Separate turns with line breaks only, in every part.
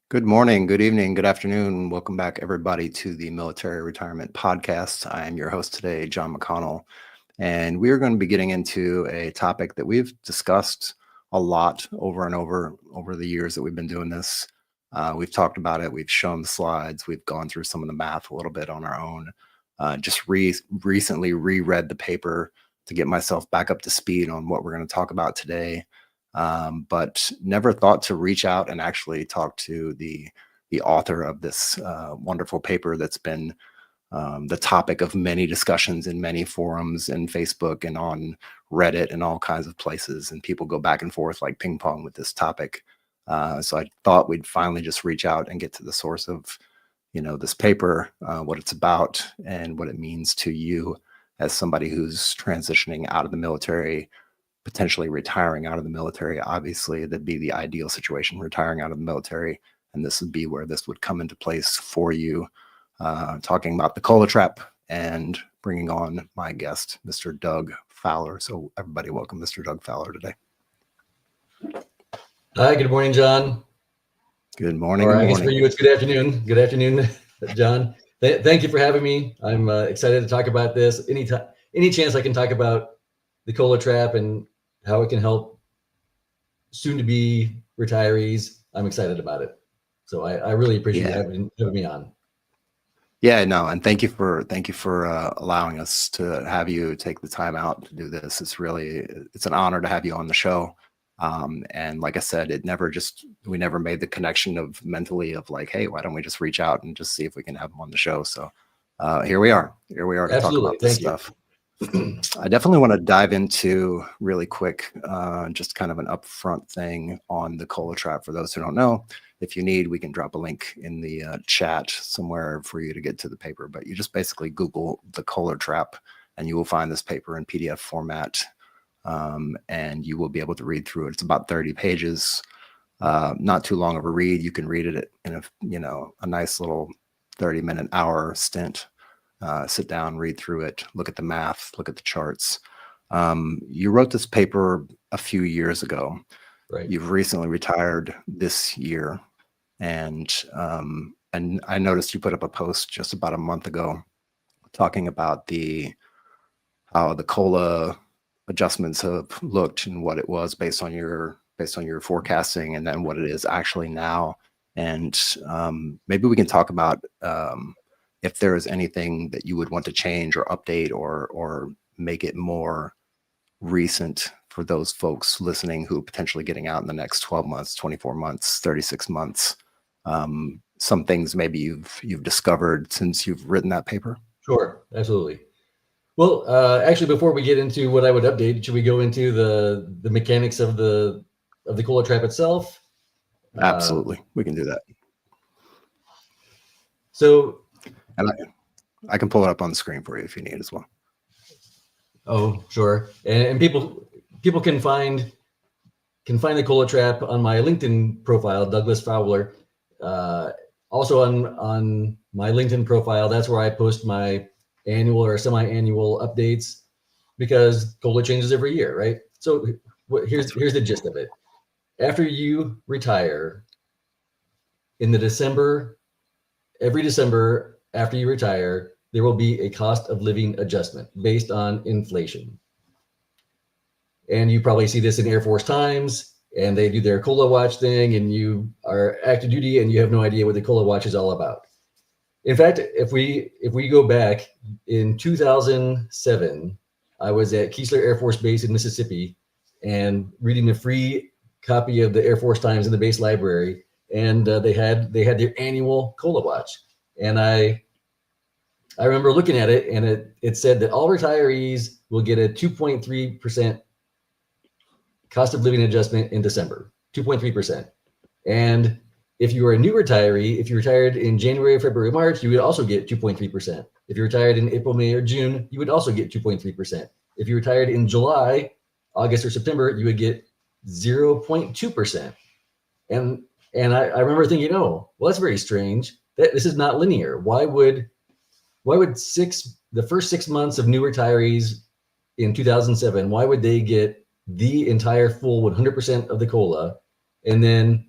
Good morning, good evening, good afternoon. Welcome back, everybody, to the Military Retirement Podcast. I am your host today, John McConnell, and we are going to be getting into a topic that we've discussed a lot over and over the years that we've been doing this. We've talked about it, we've shown the slides, we've gone through some of the math a little bit on our own. Recently reread the paper to get myself back up to speed on what we're going to talk about today. But never thought to reach out and actually talk to the author of this wonderful paper that's been the topic of many discussions in many forums and Facebook and on Reddit and all kinds of places. And people go back and forth like ping pong with this topic. So I thought we'd finally just reach out and get to the source of, this paper, what it's about, and what it means to you as somebody who's transitioning out of the military, potentially retiring out of the military. Obviously, that'd be the ideal situation, retiring out of the military. And this would be where this would come into place for you, talking about the COLA trap and bringing on my guest, Mr. Doug Fowler. So everybody, welcome Mr. Doug Fowler today.
Hi, good morning, John.
Good morning.
Or I guess for you, it's good afternoon. Good afternoon, John. Thank you for having me. I'm excited to talk about this. Any chance I can talk about the COLA trap and how it can help soon-to-be retirees, I'm excited about it. So I really appreciate having me on.
Yeah, no, and thank you for allowing us to have you take the time out to do this. It's an honor to have you on the show. And like I said, we never made the connection of mentally of like, hey, why don't we just reach out and just see if we can have him on the show? So here we are to
Absolutely.
talk about this stuff. I definitely want to dive into really quick, just kind of an upfront thing on the COLA trap. For those who don't know, if you need, we can drop a link in the chat somewhere for you to get to the paper. But you just basically Google the COLA trap and you will find this paper in PDF format. And you will be able to read through it. It's about 30 pages, not too long of a read. You can read it in a nice little 30-minute, hour stint. Sit down, read through it, look at the math, look at the charts. You wrote this paper a few years ago.
Right.
You've recently retired this year. And I noticed you put up a post just about a month ago talking about how the COLA adjustments have looked and what it was based on your forecasting, and then what it is actually now. And maybe we can talk about if there is anything that you would want to change or update or make it more recent for those folks listening who are potentially getting out in the next 12 months, 24 months, 36 months. Some things maybe you've discovered since you've written that paper.
Sure, absolutely. Well, actually, before we get into what I would update, should we go into the mechanics of the COLA trap itself?
Absolutely, we can do that.
So,
and I can pull it up on the screen for you if you need as well.
Oh, sure. And people can find the COLA trap on my LinkedIn profile, Douglas Fowler. Also on my LinkedIn profile, that's where I post my annual or semi-annual updates, because COLA changes every year, right? So here's the gist of it. After you retire, every December after you retire, there will be a cost of living adjustment based on inflation. And you probably see this in Air Force Times, and they do their COLA watch thing, and you are active duty and you have no idea what the COLA watch is all about. In fact, if we go back in 2007, I was at Keesler Air Force Base in Mississippi and reading a free copy of the Air Force Times in the base library, and they had their annual COLA watch. And I remember looking at it, and it said that all retirees will get a 2.3% cost of living adjustment in December, 2.3%. And if you are a new retiree, if you retired in January, February, March, you would also get 2.3%. If you retired in April, May, or June, you would also get 2.3%. If you retired in July, August, or September, you would get 0.2%. And I remember thinking, well, that's very strange. This is not linear. Why would the first 6 months of new retirees in 2007, why would they get the entire full 100% of the COLA, and then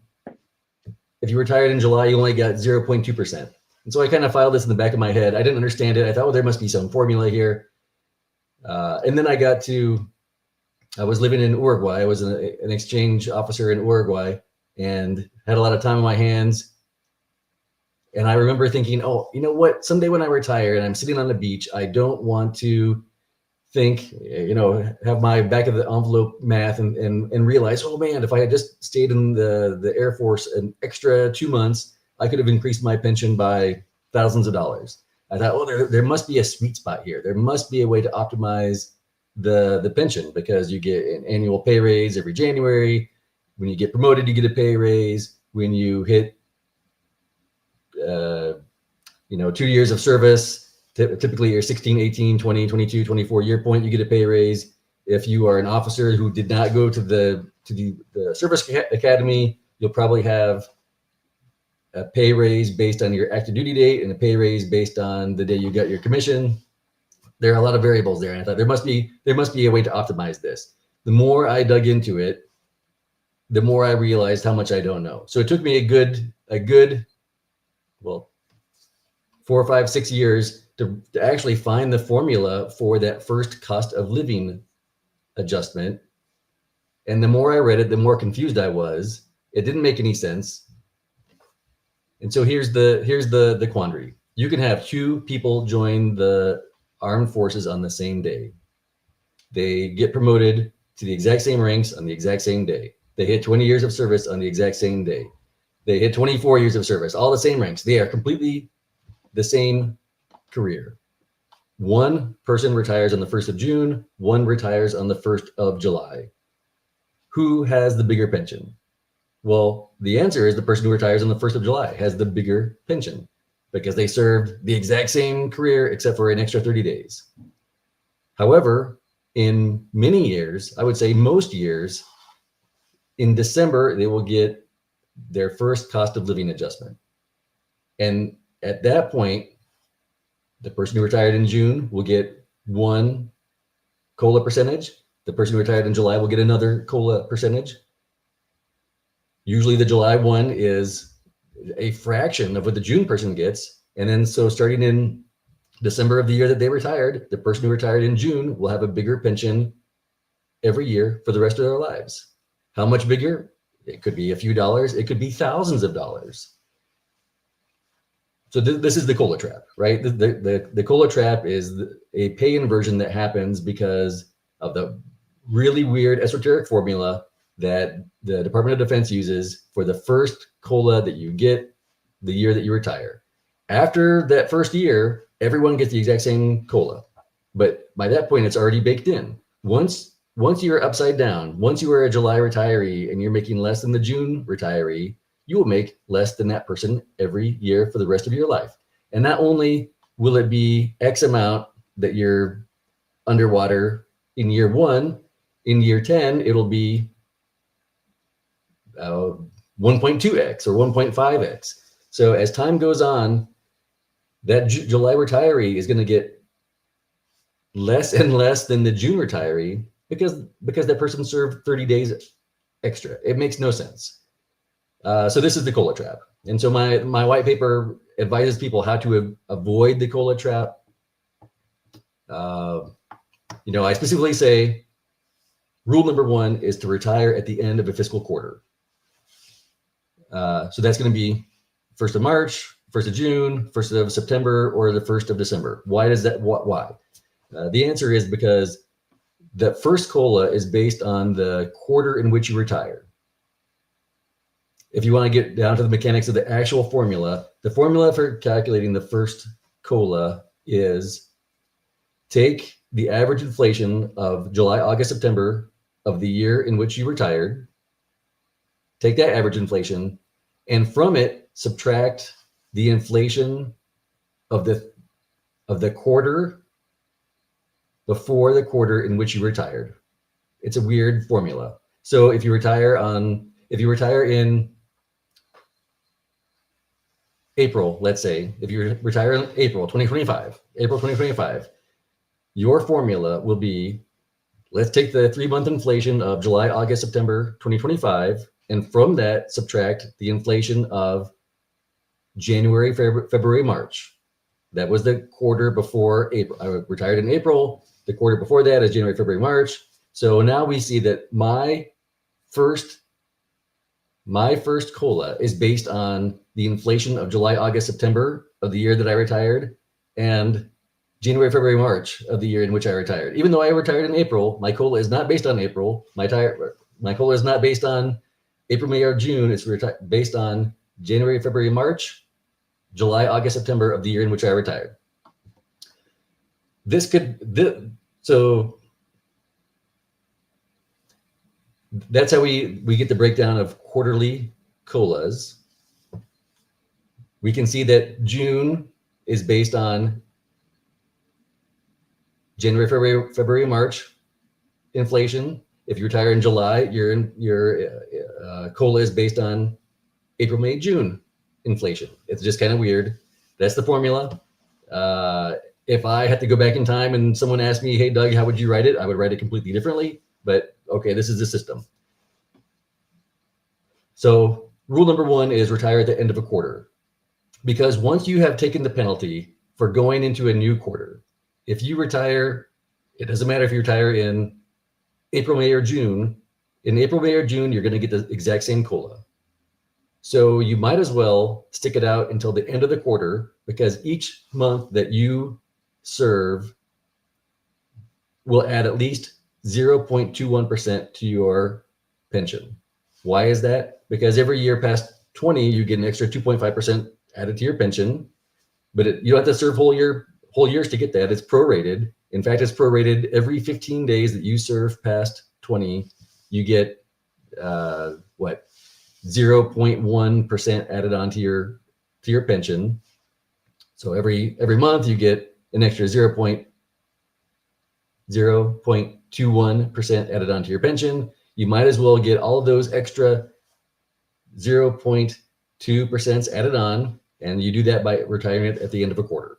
if you retired in July, you only got 0.2%. And so I kind of filed this in the back of my head. I didn't understand it. I thought, well, there must be some formula here. And then I was living in Uruguay. I was an exchange officer in Uruguay and had a lot of time on my hands. And I remember thinking, oh, you know what? Someday when I retire and I'm sitting on the beach, I don't want to think, have my back of the envelope math and realize, oh man, if I had just stayed in the Air Force an extra 2 months, I could have increased my pension by thousands of dollars. I thought, oh, there must be a sweet spot here. There must be a way to optimize the pension, because you get an annual pay raise every January. When you get promoted, you get a pay raise. When you hit 2 years of service, typically your 16, 18, 20, 22, 24 year point, you get a pay raise. If you are an officer who did not go to the service academy, you'll probably have a pay raise based on your active duty date and a pay raise based on the day you got your commission. There are a lot of variables there. And I thought there must be a way to optimize this. The more I dug into it, the more I realized how much I don't know. So it took me a good 4, 5, 6 years to actually find the formula for that first cost of living adjustment. And the more I read it, the more confused I was. It didn't make any sense. And so here's the quandary. You can have 2 people join the armed forces on the same day. They get promoted to the exact same ranks on the exact same day. They hit 20 years of service on the exact same day. They hit 24 years of service, all the same ranks. They are completely the same career. One person retires on the 1st of June, one retires on the 1st of July. Who has the bigger pension? Well, the answer is the person who retires on the 1st of July has the bigger pension, because they served the exact same career except for an extra 30 days. However, in many years, I would say most years, in December, they will get their first cost of living adjustment. And at that point, the person who retired in June will get one COLA percentage. The person who retired in July will get another COLA percentage. Usually the July one is a fraction of what the June person gets. And then so starting in December of the year that they retired, the person who retired in June will have a bigger pension every year for the rest of their lives. How much bigger? It could be a few dollars. It could be thousands of dollars. So this is the COLA trap, right? The COLA trap is a pay inversion that happens because of the really weird esoteric formula that the Department of Defense uses for the first COLA that you get the year that you retire. After that first year, everyone gets the exact same COLA. But by that point, it's already baked in. Once you're upside down, once you are a July retiree and you're making less than the June retiree, you will make less than that person every year for the rest of your life. And not only will it be X amount that you're underwater in year 1, in year 10, it'll be 1.2x or 1.5x. So as time goes on, that July retiree is going to get less and less than the June retiree because that person served 30 days extra. It makes no sense. So this is the COLA trap. And so my white paper advises people how to avoid the COLA trap. I specifically say rule number 1 is to retire at the end of a fiscal quarter. So that's going to be 1st of March, 1st of June, 1st of September, or the 1st of December. Why does that? Why? The answer is because the first COLA is based on the quarter in which you retire. If you want to get down to the mechanics of the actual formula, the formula for calculating the first COLA is take the average inflation of July, August, September of the year in which you retired, take that average inflation, and from it subtract the inflation of the quarter before the quarter in which you retired. It's a weird formula. So if you retire in April, let's say, if you retire in April 2025, your formula will be, let's take the 3-month inflation of July, August, September 2025 And from that, subtract the inflation of January, February, March. That was the quarter before April. I retired in April. The quarter before that is January, February, March. So now we see that my first COLA is based on the inflation of July, August, September of the year that I retired, and January, February, March of the year in which I retired. Even though I retired in April, my COLA is not based on April. My COLA is not based on April, May, or June. It's based on January, February, March, July, August, September of the year in which I retired. So that's how we get the breakdown of quarterly COLAs. We can see that June is based on January, February, March inflation. If you retire in July, your COLA is based on April, May, June inflation. It's just kind of weird. That's the formula. If I had to go back in time and someone asked me, hey, Doug, how would you write it? I would write it completely differently, but okay, this is the system. So rule number one is retire at the end of a quarter, because once you have taken the penalty for going into a new quarter, if you retire, it doesn't matter if you retire in April, May, or June. In April, May, or June, you're going to get the exact same COLA. So you might as well stick it out until the end of the quarter, because each month that you serve will add at least 0.21% to your pension. Why is that? Because every year past 20, you get an extra 2.5% added to your pension, but you don't have to serve whole years to get that. It's prorated. In fact, it's prorated every 15 days that you serve past 20, you get 0.1% added onto your pension. So every month you get an extra 0.21% added onto your pension. You might as well get all of those extra 0.2% added on, and you do that by retiring it at the end of a quarter.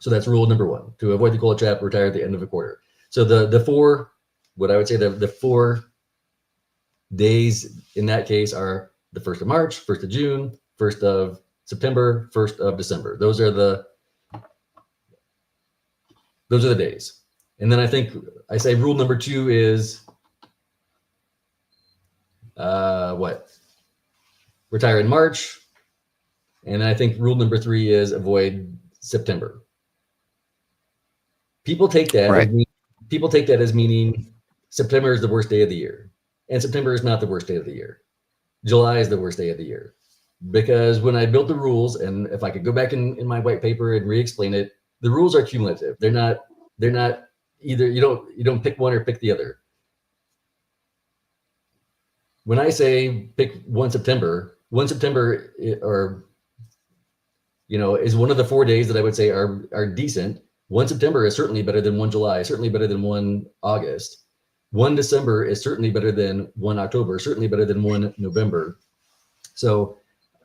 So that's rule number one: to avoid the COLA trap, retire at the end of a quarter. So the 4 days in that case are the 1st of March, 1st of June, 1st of September, 1st of December. Those are the days. And then I think I say rule number 2 is retire in March. And I think rule number 3 is avoid September. People take that as meaning September is the worst day of the year. And September is not the worst day of the year. July is the worst day of the year. Because when I built the rules, and if I could go back in my white paper and re-explain it, the rules are cumulative. They're not either, you don't pick one or pick the other. When I say pick 1 September, is one of the 4 days that I would say are decent. 1 September is certainly better than 1 July, certainly better than 1 August. 1 December is certainly better than 1 October, certainly better than 1 November. So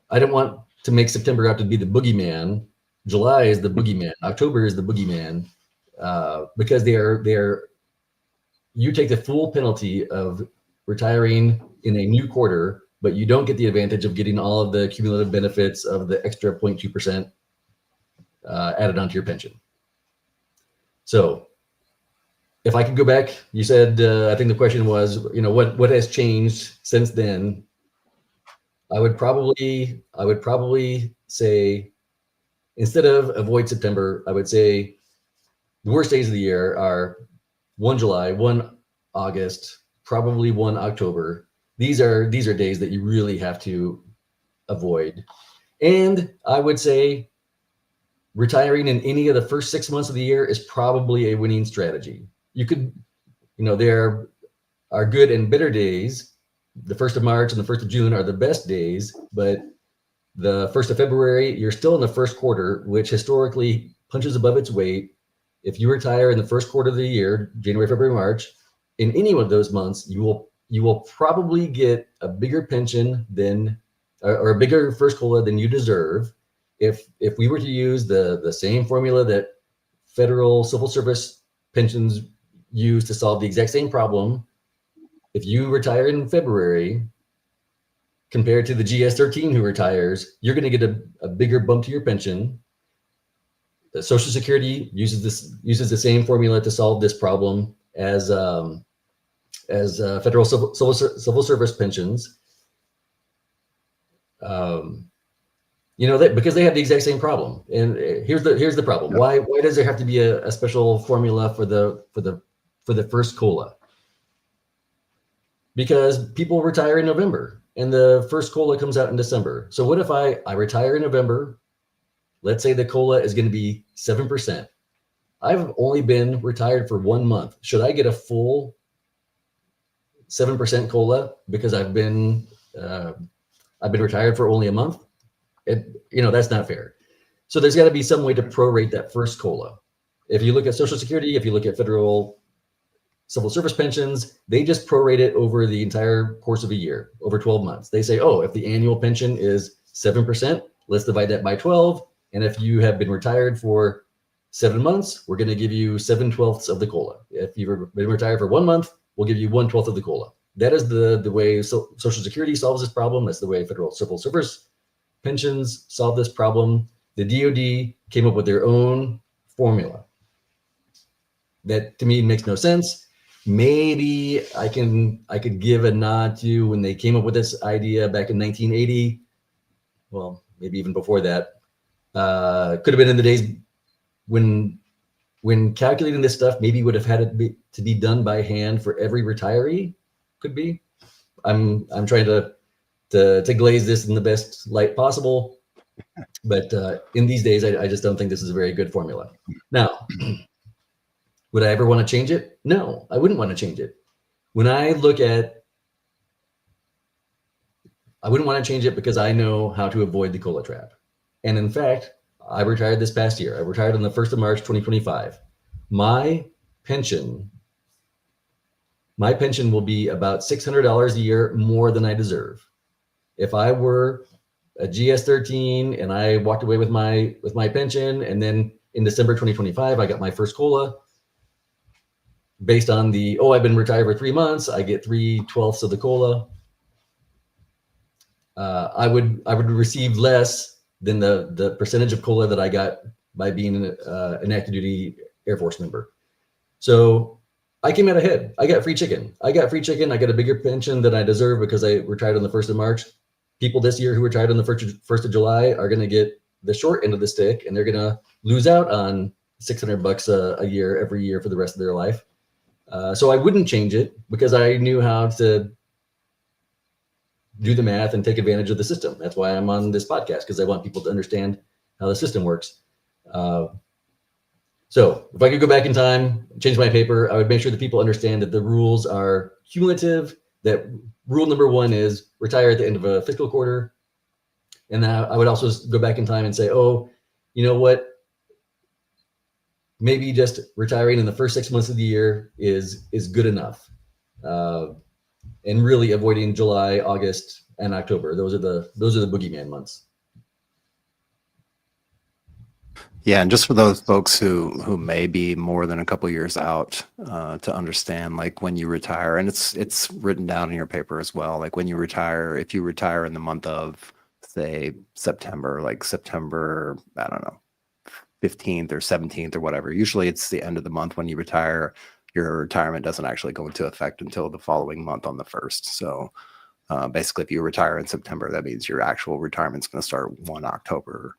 I don't want to make September out to be the boogeyman. July is the boogeyman. October is the boogeyman, because you take the full penalty of retiring in a new quarter, but you don't get the advantage of getting all of the cumulative benefits of the extra 0.2% added onto your pension. So if I could go back, you said, I think the question was, what has changed since then? I would probably say, instead of avoid September, I would say the worst days of the year are 1 July, 1 August, probably 1 October. These are days that you really have to avoid. And I would say retiring in any of the first 6 months of the year is probably a winning strategy. You could, there are good and better days. The 1st of March and the 1st of June are the best days, but the 1st of February, you're still in the first quarter, which historically punches above its weight. If you retire in the first quarter of the year, January, February, March, in any one of those months, you will probably get a bigger pension or a bigger first COLA than you deserve. If we were to use the same formula that federal civil service pensions use to solve the exact same problem, if you retire in February, compared to the GS-13 who retires, you're going to get a bigger bump to your pension. The Social Security uses the same formula to solve this problem as federal civil service pensions. Because they have the exact same problem. And here's the problem. Why does there have to be a special formula for the first COLA? Because people retire in November and the first COLA comes out in December. So what if I retire in November? Let's say the COLA is going to be 7%. I've only been retired for 1 month. Should I get a full 7% COLA because I've been retired for only a month? That's not fair. So there's got to be some way to prorate that first COLA. If you look at Social Security, if you look at federal civil service pensions, they just prorate it over the entire course of a year, over 12 months. They say, if the annual pension is 7%, let's divide that by 12. And if you have been retired for 7 months, we're going to give you 7/12 of the COLA. If you've been retired for 1 month, we'll give you 1/12 of the COLA. That is the way Social Security solves this problem. That's the way federal civil service pensions solve this problem. The DoD came up with their own formula. That to me makes no sense. Maybe I could give a nod to when they came up with this idea back in 1980. Well, maybe even before that. Could have been in the days when calculating this stuff, maybe would have had it to be done by hand for every retiree. Could be. I'm trying to glaze this in the best light possible, but in these days, I just don't think this is a very good formula. Now, would I ever want to change it? No, I wouldn't want to change it. I wouldn't want to change it because I know how to avoid the COLA trap. And in fact, I retired this past year. I retired on the 1st of March, 2025. My pension will be about $600 a year more than I deserve. If I were a GS-13 and I walked away with my pension, and then in December 2025, I got my first COLA, based on I've been retired for 3 months, I get 3/12 of the COLA. I would receive less than the percentage of COLA that I got by being an active duty Air Force member. So I came out ahead. I got free chicken. I got a bigger pension than I deserve because I retired on the 1st of March. People this year who retired on the 1st of July are going to get the short end of the stick, and they're going to lose out on $600 a year every year for the rest of their life. So I wouldn't change it because I knew how to do the math and take advantage of the system. That's why I'm on this podcast, because I want people to understand how the system works. So if I could go back in time, change my paper, I would make sure that people understand that the rules are cumulative, that rule number 1 is retire at the end of a fiscal quarter. And I would also go back in time and say, you know what? Maybe just retiring in the first 6 months of the year is good enough. And really avoiding July, August, and October. Those are the boogeyman months.
Yeah, and just for those folks who may be more than a couple years out, to understand, like when you retire, and it's written down in your paper as well. Like when you retire, if you retire in the month of, say, September, like September, I don't know, 15th or 17th or whatever. Usually it's the end of the month when you retire. Your retirement doesn't actually go into effect until the following month on the 1st. So basically, if you retire in September, that means your actual retirement's going to start 1 October.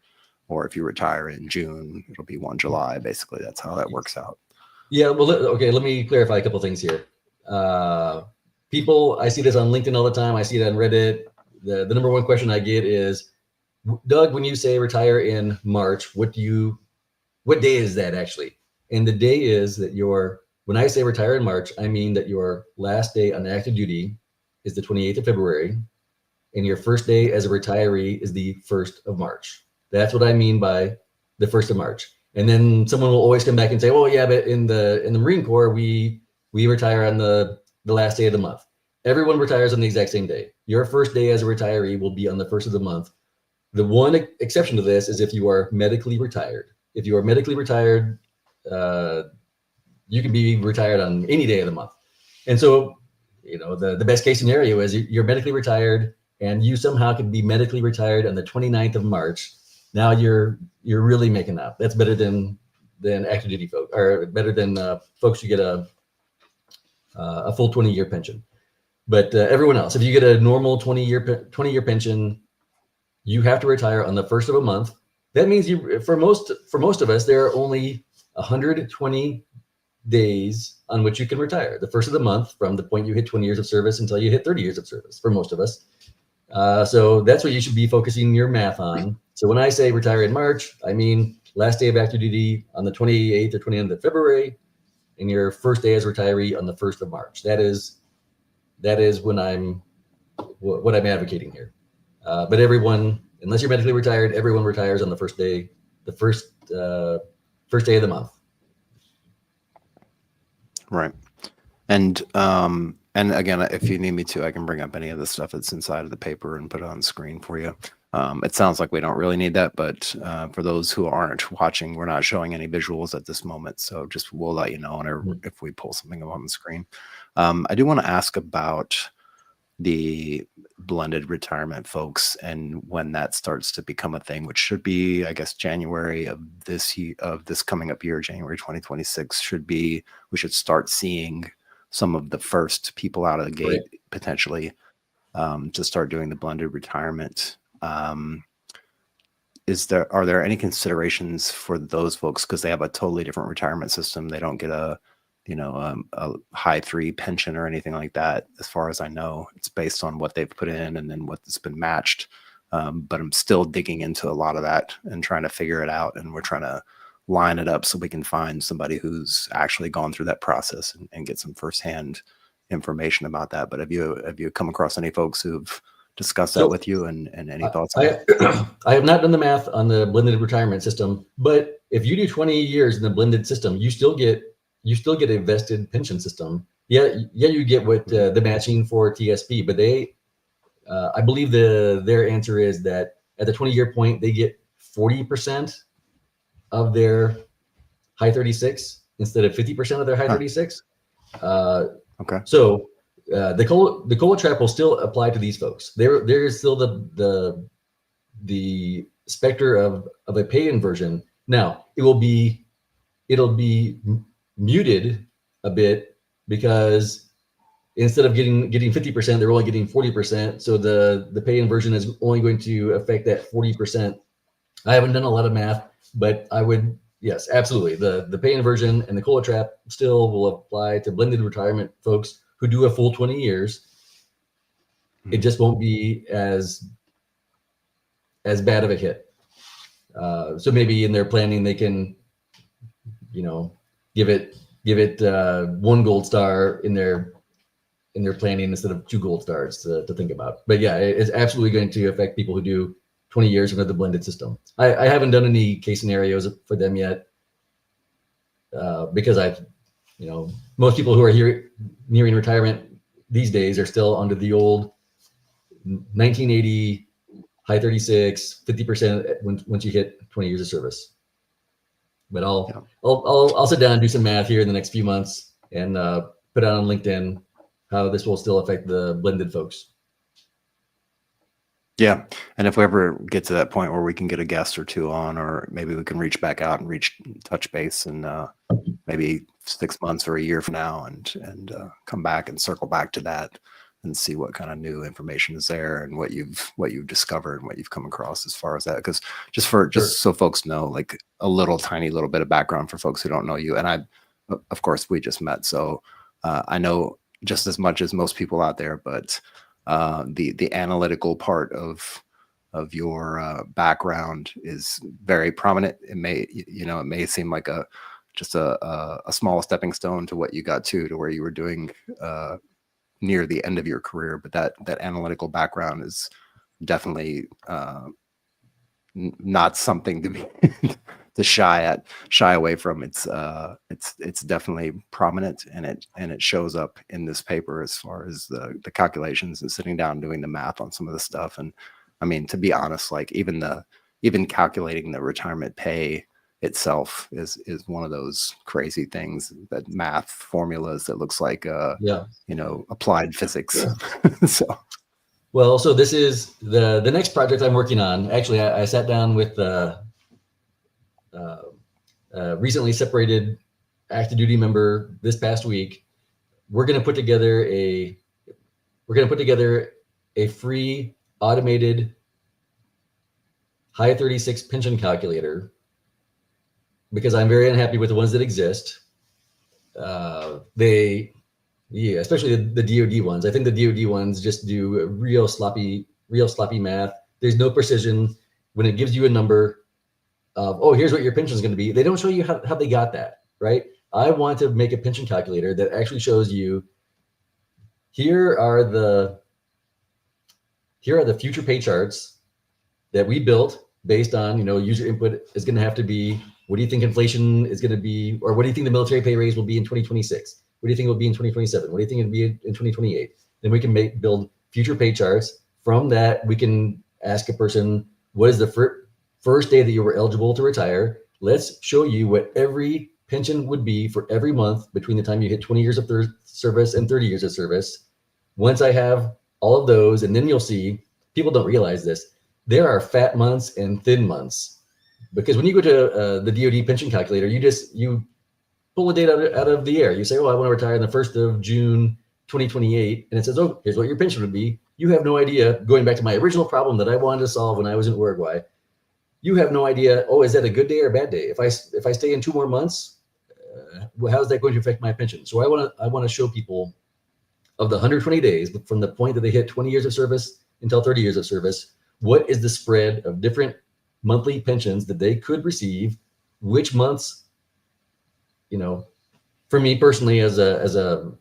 Or if you retire in June, it'll be 1 July. Basically, that's how that works out.
Yeah, well, okay, let me clarify a couple things here. People, I see this on LinkedIn all the time. I see it on Reddit. The number one question I get is, Doug, when you say retire in March, what day is that actually? And the day is that when I say retire in March, I mean that your last day on active duty is the 28th of February, and your first day as a retiree is the 1st of March. That's what I mean by the 1st of March. And then someone will always come back and say, "Oh yeah, but in the Marine Corps, we retire on the last day of the month." Everyone retires on the exact same day. Your first day as a retiree will be on the 1st of the month. The one exception to this is if you are medically retired. If you are medically retired, you can be retired on any day of the month. And so, the best case scenario is you're medically retired. and you somehow could be medically retired on the 29th of March, now you're really making up. That's better than active duty folks, or better than folks who get a full 20-year pension. But everyone else, if you get a normal 20-year pension, you have to retire on the first of a month. That means for most of us, there are only 120 days on which you can retire. The first of the month from the point you hit 20 years of service until you hit 30 years of service for most of us. So that's what you should be focusing your math on. So when I say retire in March, I mean last day of active duty on the 28th or 29th of February, and your first day as retiree on the 1st of March. That is when what I'm advocating here. But everyone, unless you're medically retired, everyone retires on the first day of the month.
Right. And again, if you need me to, I can bring up any of the stuff that's inside of the paper and put it on screen for you. It sounds like we don't really need that, but for those who aren't watching, we're not showing any visuals at this moment. So just we'll let you know if we pull something up on the screen. I do want to ask about the blended retirement folks and when that starts to become a thing, which should be, I guess, January of this coming up year, January 2026 we should start seeing some of the first people out of the gate potentially to start doing the blended retirement. Are there any considerations for those folks because they have a totally different retirement system? They don't get a high 3 pension or anything like that. As far as I know, it's based on what they've put in and then what's been matched. But I'm still digging into a lot of that and trying to figure it out. And we're trying to line it up so we can find somebody who's actually gone through that process and get some firsthand information about that. But have you come across any folks who've discussed that with you and any thoughts on that?
I have not done the math on the blended retirement system, but if you do 20 years in the blended system, you still get a vested pension system. Yeah, you get what the matching for TSP, but I believe their answer is that at the 20-year point, they get 40% of their high 36 instead of 50% of their high 36.
Okay.
So the COLA trap will still apply to these folks. There is still the specter of a pay inversion. Now it'll be muted a bit because instead of getting 50%, they're only getting 40%. So the pay inversion is only going to affect that 40%. I haven't done a lot of math, but I would, yes, absolutely. The pay inversion and the COLA trap still will apply to blended retirement folks who do a full 20 years. It just won't be as bad of a hit. So maybe in their planning, they can, give it 1 gold star in their planning instead of 2 gold stars to think about. But yeah, it's absolutely going to affect people who do 20 years under the blended system. I haven't done any case scenarios for them yet because most people who are here nearing retirement these days are still under the old 1980 high 36, 50% once you hit 20 years of service. But I'll sit down and do some math here in the next few months and put out on LinkedIn how this will still affect the blended folks.
Yeah. And if we ever get to that point where we can get a guest or two on, or maybe we can reach back out and touch base and maybe 6 months or a year from now and come back and circle back to that and see what kind of new information is there and what you've discovered and what you've come across as far as that. Because just so folks know, like a tiny little bit of background for folks who don't know you. And of course, we just met. So I know just as much as most people out there, but the analytical part of your background is very prominent. It may seem like just a small stepping stone to what you got to where you were doing near the end of your career, but that analytical background is definitely not something to be to shy away from. It's definitely prominent, and it shows up in this paper as far as the calculations and sitting down and doing the math on some of the stuff. And I mean, to be honest, like even calculating the retirement pay itself is one of those crazy things, that math formulas that looks like applied physics. So
Well, so this is the next project I'm working on. Actually, I sat down with recently separated active duty member this past week. We're going to put together a free automated high 36 pension calculator because I'm very unhappy with the ones that exist. Especially the DoD ones. I think the DoD ones just do real sloppy math. There's no precision when it gives you a number of, oh, here's what your pension is going to be. They don't show you how they got that, right? I want to make a pension calculator that actually shows you here are the future pay charts that we built based on, user input is going to have to be, what do you think inflation is going to be, or what do you think the military pay raise will be in 2026? What do you think it will be in 2027? What do you think it'll be in 2028? Then we can build future pay charts. From that, we can ask a person, what is the first day that you were eligible to retire? Let's show you what every pension would be for every month between the time you hit 20 years of service and 30 years of service. Once I have all of those, and then you'll see, people don't realize this, there are fat months and thin months. Because when you go to the DoD pension calculator, you pull the data out of the air. You say, oh, I want to retire on the 1st of June, 2028. And it says, oh, here's what your pension would be. You have no idea, going back to my original problem that I wanted to solve when I was in Uruguay, you have no idea, oh, is that a good day or a bad day? If I stay in 2 more months, how's that going to affect my pension? So I want to show people of the 120 days, from the point that they hit 20 years of service until 30 years of service, what is the spread of different monthly pensions that they could receive, which months, for me personally as a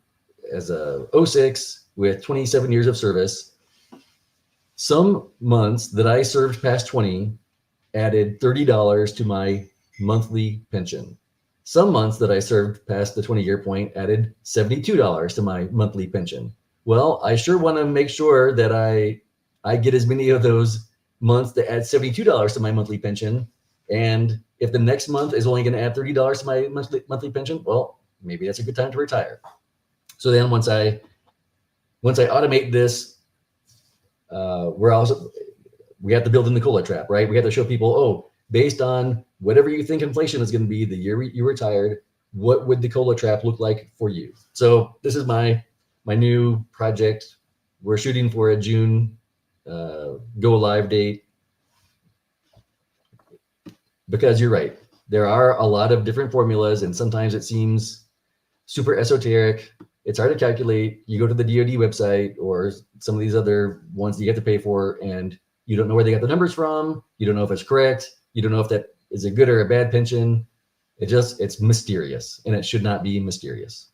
06 with 27 years of service, some months that I served past 20 added $30 to my monthly pension. Some months that I served past the 20-year point added $72 to my monthly pension. Well, I sure want to make sure that I get as many of those months that add $72 to my monthly pension. And if the next month is only going to add $30 to my monthly pension, well, maybe that's a good time to retire. So then once I automate this, we have to build in the COLA trap, right? We have to show people, oh, based on whatever you think inflation is going to be the year you retired, what would the COLA trap look like for you? So this is my new project. We're shooting for a June go live date, because you're right. There are a lot of different formulas, and sometimes it seems super esoteric. It's hard to calculate. You go to the DoD website or some of these other ones that you have to pay for, and you don't know where they got the numbers from. You don't know if it's correct. You don't know if that is a good or a bad pension. It's mysterious, and it should not be mysterious.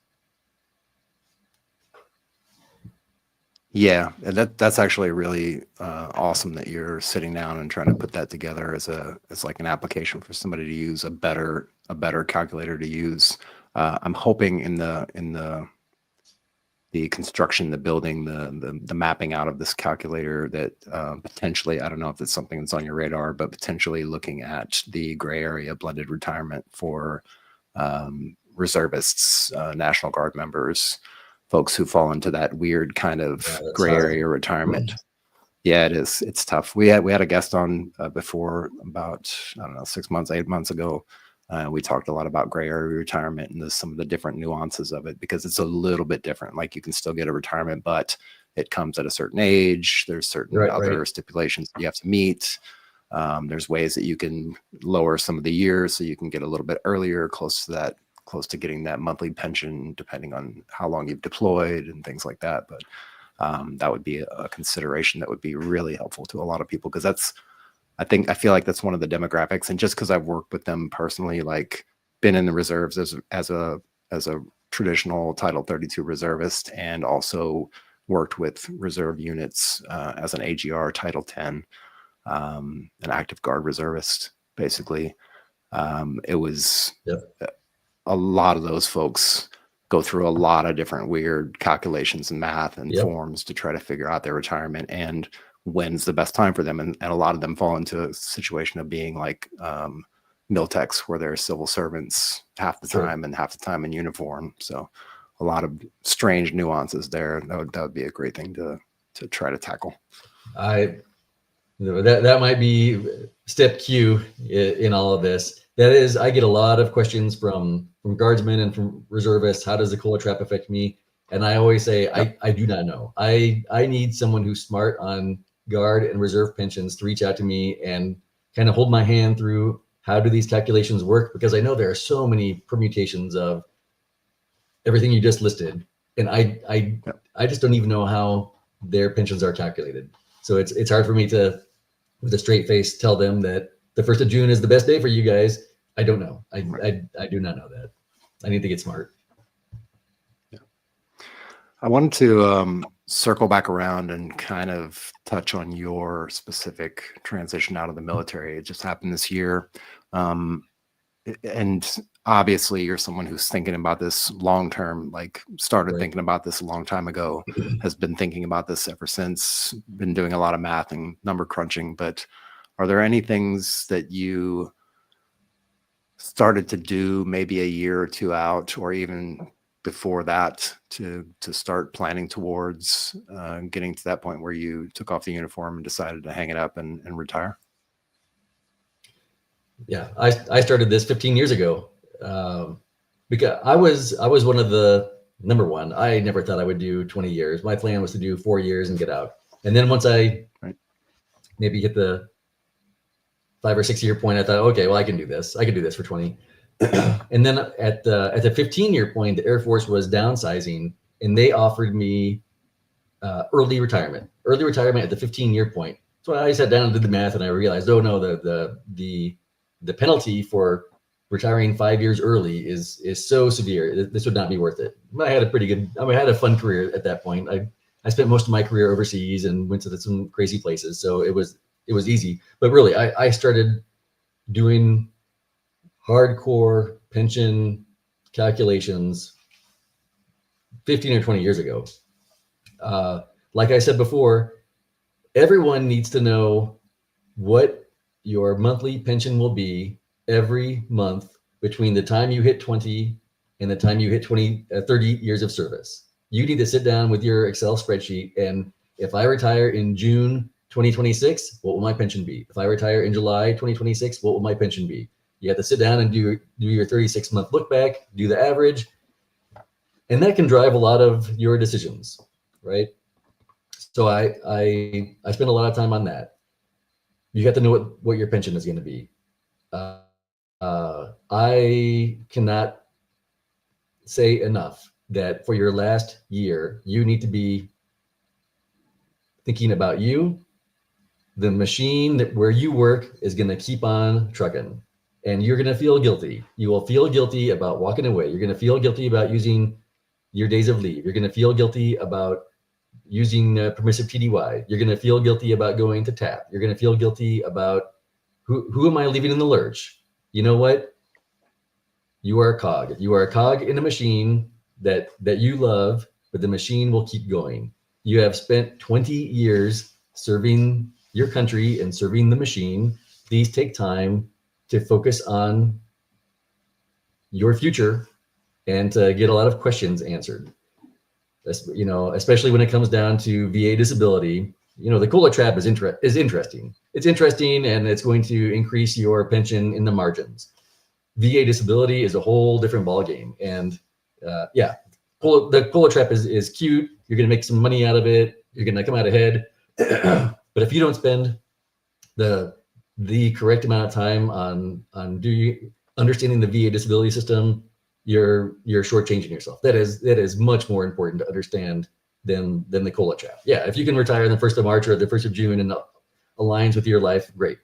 Yeah, and that's actually really awesome that you're sitting down and trying to put that together as like an application for somebody to use, a better calculator to use. I'm hoping in the construction, the building, the mapping out of this calculator that potentially, I don't know if it's something that's on your radar, but potentially looking at the gray area blended retirement for reservists, National Guard members, folks who fall into that weird kind of gray area retirement. Yeah, it is. It's tough. We had a guest on before, about, I don't know, 6 months, 8 months ago. We talked a lot about gray area retirement and some of the different nuances of it, because it's a little bit different. Like, you can still get a retirement, but it comes at a certain age. There's certain other stipulations that you have to meet. There's ways that you can lower some of the years so you can get a little bit earlier, close to getting that monthly pension, depending on how long you've deployed and things like that. But that would be a consideration that would be really helpful to a lot of people, because I feel like that's one of the demographics. And just because I've worked with them personally, like been in the reserves as a traditional Title 32 reservist, and also worked with reserve units as an AGR Title 10, an active guard reservist, basically. It was a lot of those folks go through a lot of different weird calculations and math and forms to try to figure out their retirement and when's the best time for them. And a lot of them fall into a situation of being like mil-techs, where they're civil servants half the time and half the time in uniform. So a lot of strange nuances there. That would be a great thing to to try to tackle?
That might be step Q in all of this. That is, I get a lot of questions from guardsmen and from reservists. How does the COLA trap affect me? And I always say, I do not know. I need someone who's smart on guard and reserve pensions to reach out to me and kind of hold my hand through how do these calculations work? Because I know there are so many permutations of everything you just listed. And I just don't even know how their pensions are calculated. So it's hard for me to, with a straight face, tell them that the 1st of June is the best day for you guys. I don't know. I do not know that. I need to get smart.
Yeah. I wanted to circle back around and kind of touch on your specific transition out of the military. It just happened this year. And obviously you're someone who's thinking about this long-term, like started thinking about this a long time ago, has been thinking about this ever since, been doing a lot of math and number crunching. But are there any things that you started to do maybe a year or two out, or even before that, to start planning towards getting to that point where you took off the uniform and decided to hang it up and retire?
Yeah, I started this 15 years ago because I was one of the, number one, I never thought I would do 20 years. My plan was to do 4 years and get out. And then once I maybe hit the 5 or 6 year point, I thought, okay, well, I can do this. I can do this for 20. And then at the 15-year point, the Air Force was downsizing, and they offered me early retirement at the 15-year point. So I sat down and did the math, and I realized, oh no, the penalty for retiring 5 years early is so severe. This would not be worth it. I had I had a fun career at that point. I spent most of my career overseas and went to some crazy places, so it was easy. But really, I started doing hardcore pension calculations 15 or 20 years ago. Like I said before, everyone needs to know what your monthly pension will be every month between the time you hit 20 and the time you hit 30 years of service. You need to sit down with your Excel spreadsheet, and if I retire in June 2026, what will my pension be? If I retire in July 2026, what will my pension be? You have to sit down and do your 36-month look back, do the average, and that can drive a lot of your decisions, right? So I spend a lot of time on that. You got to know what your pension is going to be. I cannot say enough that for your last year, you need to be thinking about you. The machine where you work is going to keep on trucking, and you're going to feel guilty. You will feel guilty about walking away. You're going to feel guilty about using your days of leave. You're going to feel guilty about using permissive TDY. You're going to feel guilty about going to TAP. You're going to feel guilty about who am I leaving in the lurch? You know what? You are a cog. You are a cog in a machine that you love, but the machine will keep going. You have spent 20 years serving your country and serving the machine. Please take time to focus on your future and to get a lot of questions answered. You know, especially when it comes down to VA disability. You know, the COLA trap is interesting. It's interesting, and it's going to increase your pension in the margins. VA disability is a whole different ballgame. And yeah, the COLA trap is cute. You're going to make some money out of it. You're going to come out ahead. But if you don't spend the correct amount of time on understanding the VA disability system, you're shortchanging yourself. That is much more important to understand than the COLA trap. Yeah, if you can retire on the 1st of March or the 1st of June and aligns with your life, great.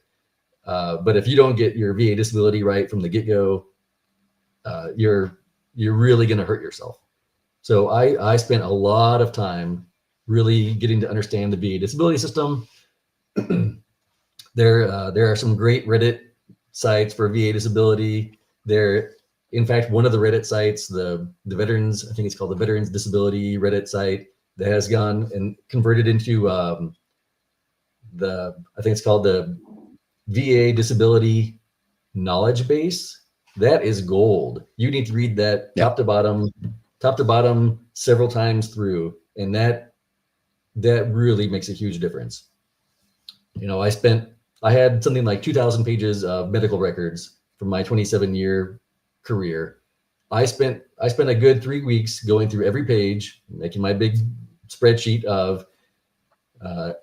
But if you don't get your VA disability right from the get-go, you're really going to hurt yourself. So I spent a lot of time really getting to understand the VA disability system. There are some great Reddit sites for VA disability. In fact, one of the Reddit sites, the veterans, I think it's called the Veterans Disability Reddit site, that has gone and converted into I think it's called the VA Disability Knowledge Base. That is gold. You need to read that top to bottom several times through, and that that really makes a huge difference. I had something like 2,000 pages of medical records from my 27-year career. I spent a good 3 weeks going through every page, making my big spreadsheet of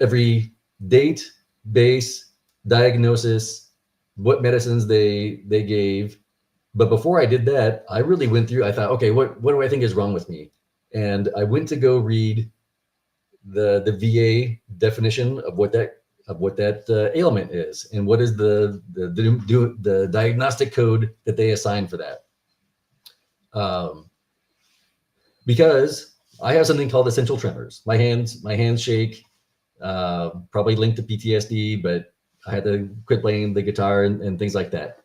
every date, base, diagnosis, what medicines they gave. But before I did that, I really went through, I thought, okay, what do I think is wrong with me? And I went to go read the VA definition of what that ailment is, and what is the diagnostic code that they assign for that. Because I have something called essential tremors. My hands shake, probably linked to PTSD, but I had to quit playing the guitar and things like that.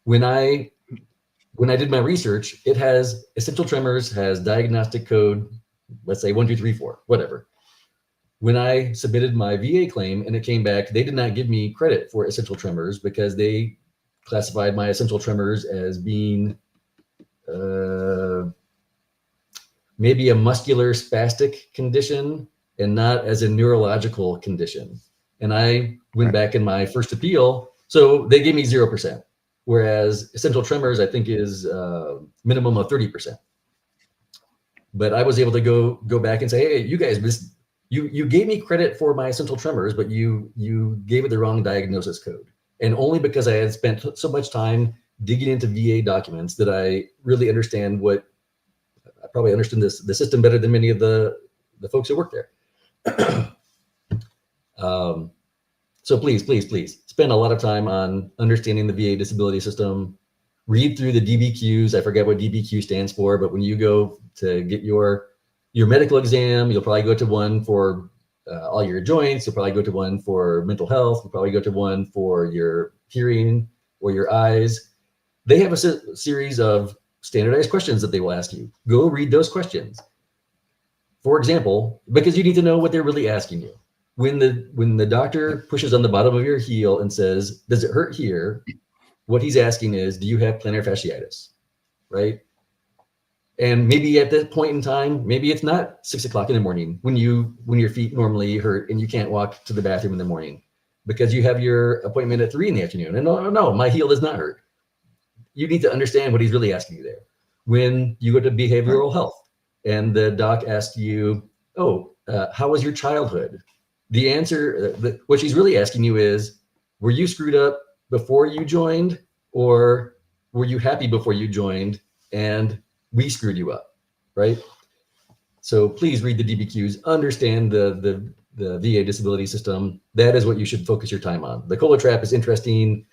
When I did my research, it has essential tremors, has diagnostic code, let's say 1, 2, 3, 4, whatever. When I submitted my VA claim and it came back, they did not give me credit for essential tremors because they classified my essential tremors as being maybe a muscular spastic condition and not as a neurological condition. And I went back in my first appeal, so they gave me 0%, whereas essential tremors, I think, is minimum of 30%. But I was able to go back and say, hey, you guys, you gave me credit for my essential tremors, but you gave it the wrong diagnosis code. And only because I had spent so much time digging into VA documents that I really understand I probably understand the system better than many of the folks who work there. So please spend a lot of time on understanding the VA disability system. Read through the DBQs. I forget what DBQ stands for, but when you go to get your medical exam, you'll probably go to one for all your joints. You'll probably go to one for mental health. You'll probably go to one for your hearing or your eyes. They have a series of standardized questions that they will ask you. Go read those questions. For example, because you need to know what they're really asking you. When the doctor pushes on the bottom of your heel and says, does it hurt here? What he's asking is, do you have plantar fasciitis, right? And maybe at that point in time, maybe it's not 6 o'clock in the morning when your feet normally hurt and you can't walk to the bathroom in the morning because you have your appointment at 3 in the afternoon. And no, my heel does not hurt. You need to understand what he's really asking you there. When you go to behavioral health and the doc asks you, how was your childhood? The answer, what she's really asking you is, were you screwed up before you joined, or were you happy before you joined and we screwed you up, right? So please read the DBQs, understand the VA disability system. That is what you should focus your time on. The COLA trap is interesting.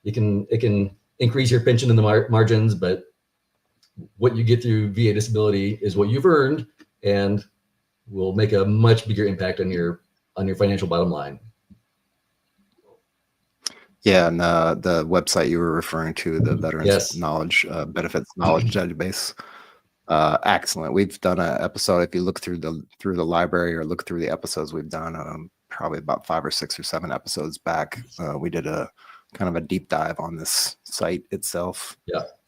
It can increase your pension in the margins, but what you get through VA disability is what you've earned and will make a much bigger impact on your financial bottom line.
Yeah, and the website you were referring to, the Veterans Knowledge Benefits Knowledge Database, excellent. We've done an episode. If you look through the library or look through the episodes we've done, probably about 5 or 6 or 7 episodes back, we did a kind of a deep dive on this site itself,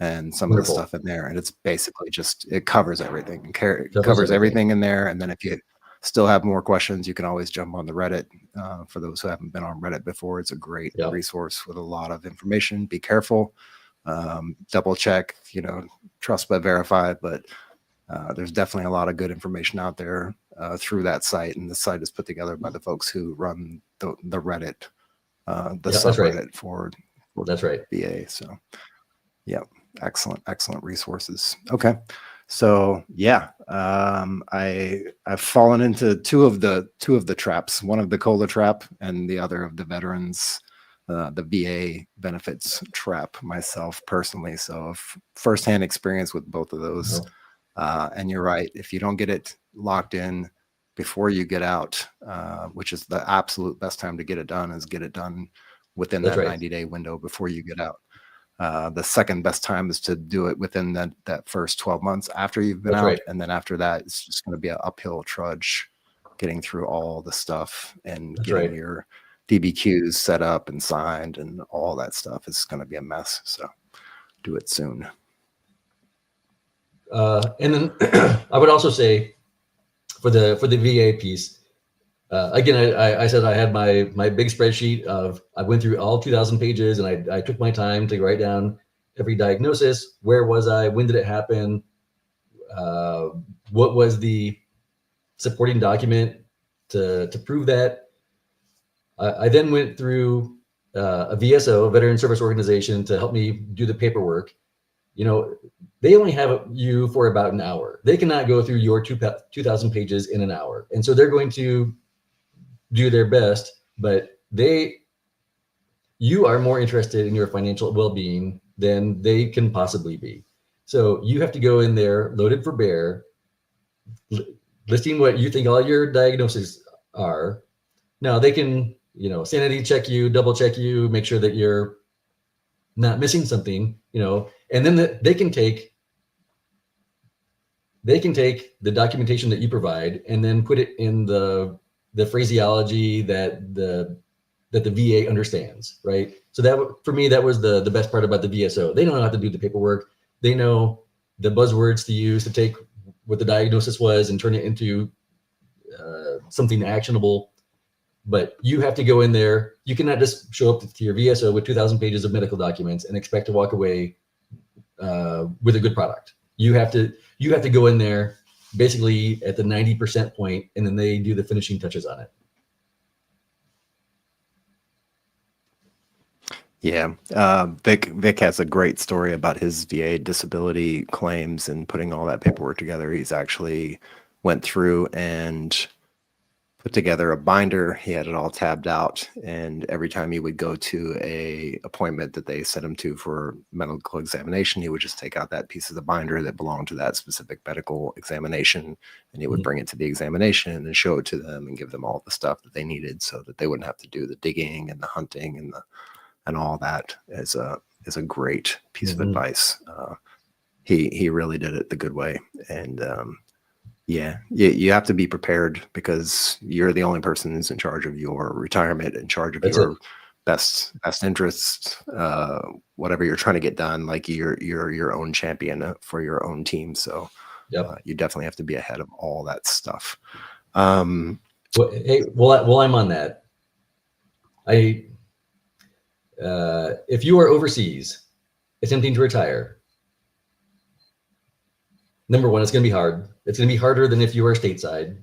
and some of the stuff in there. And it's basically just, it covers everything. It covers everything in there. And then if you still have more questions, you can always jump on the Reddit. For those who haven't been on Reddit before, it's a great resource with a lot of information. Be careful, double check, trust but verify. But there's definitely a lot of good information out there through that site. And the site is put together by the folks who run the Reddit, subreddit for VA. So excellent resources. Okay. So I've fallen into two of the traps, one of the COLA trap and the other of the veterans, the VA benefits trap myself personally. So firsthand experience with both of those. And you're right. If you don't get it locked in before you get out, which is the absolute best time to get it done, is get it done within that 90-day window before you get out. The second best time is to do it within that first 12 months after you've been out. And then after that, it's just going to be an uphill trudge getting through all the stuff and getting your DBQs set up and signed and all that stuff. Is going to be a mess. So do it soon. And then I would also say for the VA piece,
Again, I said I had my big spreadsheet of, I went through all 2,000 pages, and I took my time to write down every diagnosis. Where was I? When did it happen? What was the supporting document to prove that? I then went through a VSO, Veteran Service Organization, to help me do the paperwork. They only have you for about an hour. They cannot go through your 2,000 pages in an hour. And so they're going to do their best, but you are more interested in your financial well-being than they can possibly be. So you have to go in there loaded for bear, listing what you think all your diagnoses are. Now they can, sanity check you, double check you, make sure that you're not missing something, and then they can take the documentation that you provide and then put it in the phraseology that the VA understands, right? So that, for me, that was the best part about the VSO. They don't know how to do the paperwork. They know the buzzwords to use to take what the diagnosis was and turn it into something actionable. But you have to go in there. You cannot just show up to your VSO with 2,000 pages of medical documents and expect to walk away with a good product. You have to go in there basically at the 90% point, and then they do the finishing touches on it.
Yeah. Vic has a great story about his VA disability claims and putting all that paperwork together. He's actually went through and put together a binder. He had it all tabbed out, and every time he would go to a appointment that they sent him to for medical examination, he would just take out that piece of the binder that belonged to that specific medical examination, and he would bring it to the examination and show it to them and give them all the stuff that they needed so that they wouldn't have to do the digging and the hunting and all that. Is a great piece of advice. He really did it the good way. And yeah, you have to be prepared because you're the only person who's in charge of your retirement, in charge of your best interests, whatever you're trying to get done. Like you're your own champion for your own team. So you definitely have to be ahead of all that stuff.
Well, hey, while I'm on that, if you are overseas attempting to retire, number one, it's going to be hard. It's going to be harder than if you were stateside.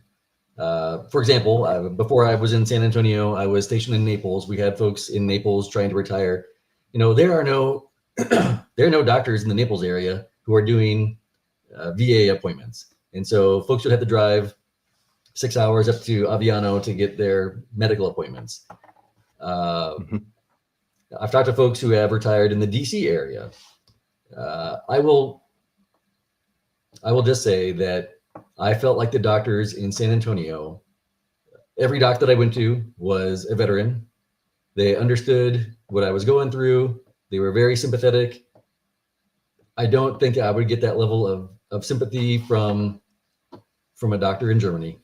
For example, before I was in San Antonio, I was stationed in Naples. We had folks in Naples trying to retire. There are no doctors in the Naples area who are doing VA appointments. And so folks would have to drive 6 hours up to Aviano to get their medical appointments. I've talked to folks who have retired in the DC area. I will just say that I felt like the doctors in San Antonio, every doc that I went to was a veteran. They understood what I was going through. They were very sympathetic. I don't think I would get that level of sympathy from a doctor in Germany.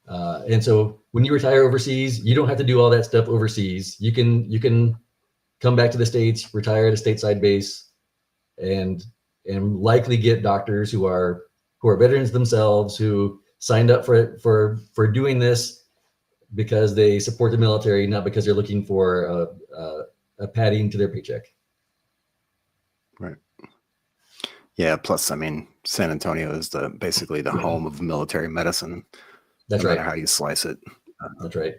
And so when you retire overseas, you don't have to do all that stuff overseas. You can come back to the States, retire at a stateside base, and likely get doctors who are veterans themselves, who signed up for doing this because they support the military, not because they're looking for a padding to their paycheck.
Right. Yeah. Plus, I mean, San Antonio is basically the home of military medicine.
That's
no
right.
matter how you slice it.
That's right.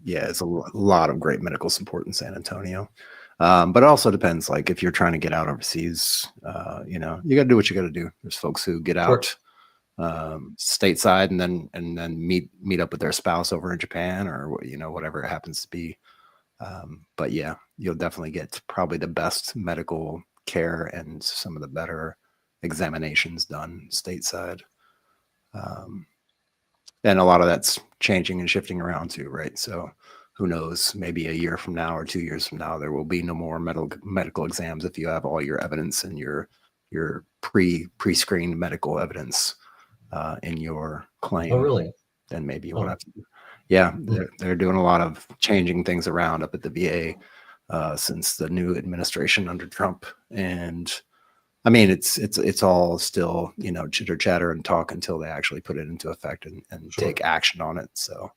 Yeah, it's a lot of great medical support in San Antonio. But it also depends, like if you're trying to get out overseas, you got to do what you got to do. There's folks who get out stateside and then meet up with their spouse over in Japan or whatever it happens to be. But yeah, you'll definitely get probably the best medical care and some of the better examinations done stateside. And a lot of that's changing and shifting around too, right? So who knows, maybe a year from now or 2 years from now, there will be no more medical exams if you have all your evidence and your pre-screened medical evidence in your claim.
Oh, really?
Then maybe you won't have to. Yeah, they're doing a lot of changing things around up at the VA since the new administration under Trump. And I mean, it's all still, chitter chatter and talk until they actually put it into effect and take action on it. So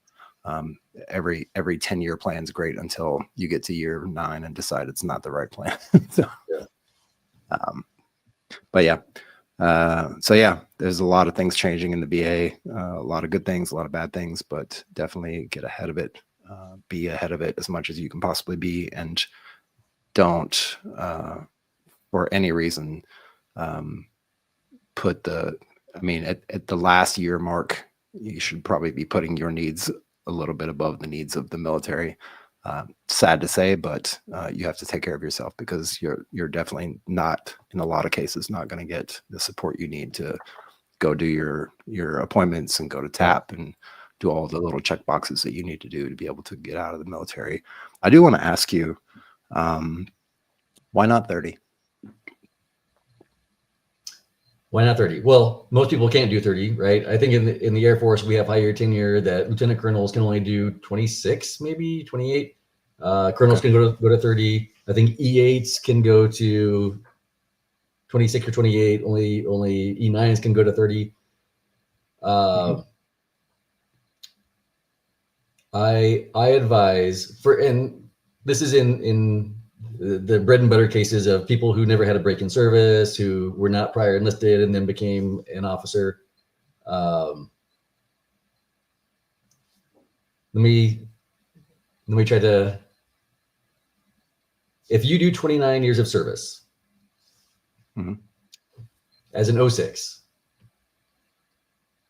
every 10-year plan is great until you get to year 9 and decide it's not the right plan. So, but yeah. So yeah, there's a lot of things changing in the VA, a lot of good things, a lot of bad things, but definitely get ahead of it, be ahead of it as much as you can possibly be, and don't, for any reason, put at the last year mark, you should probably be putting your needs a little bit above the needs of the military. Sad to say, but you have to take care of yourself, because you're definitely not, in a lot of cases, not going to get the support you need to go do your appointments and go to TAP and do all the little check boxes that you need to do to be able to get out of the military. I do want to ask you, why not 30?
Why not 30? Well, most people can't do 30, right? I think in the Air Force, we have higher tenure that lieutenant colonels can only do 26, maybe 28. Colonels can go to 30. I think E8s can go to 26 or 28. Only E9s can go to 30. I advise and this is in the bread and butter cases of people who never had a break in service, who were not prior enlisted and then became an officer. Let me try to, if you do 29 years of service as an 06,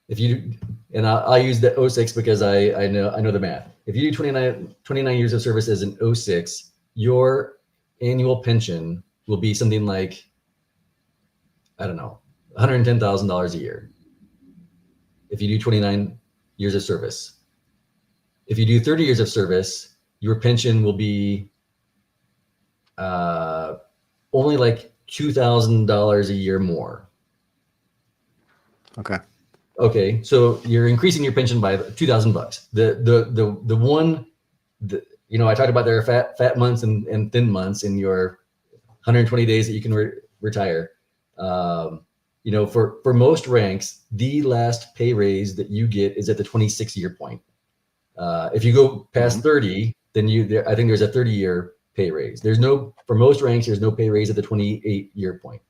if you, and I'll use the 06 because I know the math. If you do 29 years of service as an 06, your annual pension will be something like, I don't know, $110,000 a year. If you do 29 years of service. If you do 30 years of service, your pension will be only like $2,000 a year more. Okay, so you're increasing your pension by $2,000. The one, I talked about there are fat months and thin months in your 120 days that you can retire. For most ranks, the last pay raise that you get is at the 26-year point. If you go past 30, then I think there's a 30-year pay raise. For most ranks, there's no pay raise at the 28-year point.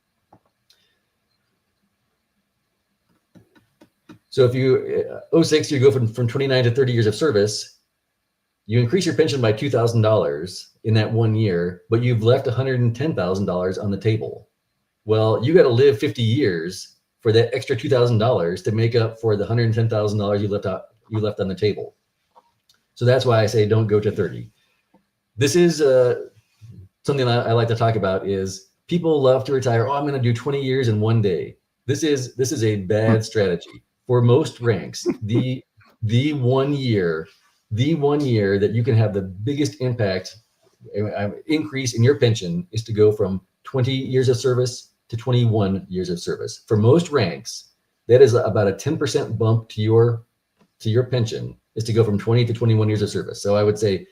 So if you 06, you go from 29 to 30 years of service, you increase your pension by $2,000 in that 1 year, but you've left $110,000 on the table. Well, you got to live 50 years for that extra $2,000 to make up for the $110,000 you left on the table. So that's why I say don't go to 30. This is something I like to talk about is people love to retire. Oh, I'm going to do 20 years in 1 day. This is a bad strategy. For most ranks, the 1 year that you can have the biggest impact, increase in your pension is to go from 20 years of service to 21 years of service. For most ranks, that is about a 10% bump to your pension, is to go from 20 to 21 years of service. So I would say,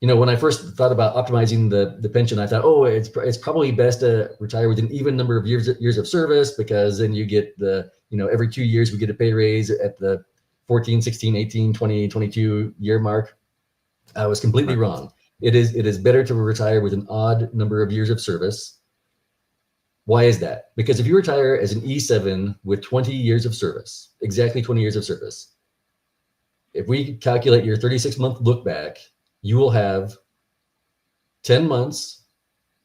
when I first thought about optimizing the pension, I thought, it's probably best to retire with an even number of years of service, because then you get every 2 years we get a pay raise at the 14, 16, 18, 20, 22 year mark. I was completely wrong. It is better to retire with an odd number of years of service. Why is that? Because if you retire as an E7 with 20 years of service, exactly 20 years of service, if we calculate your 36-month look back, you will have 10 months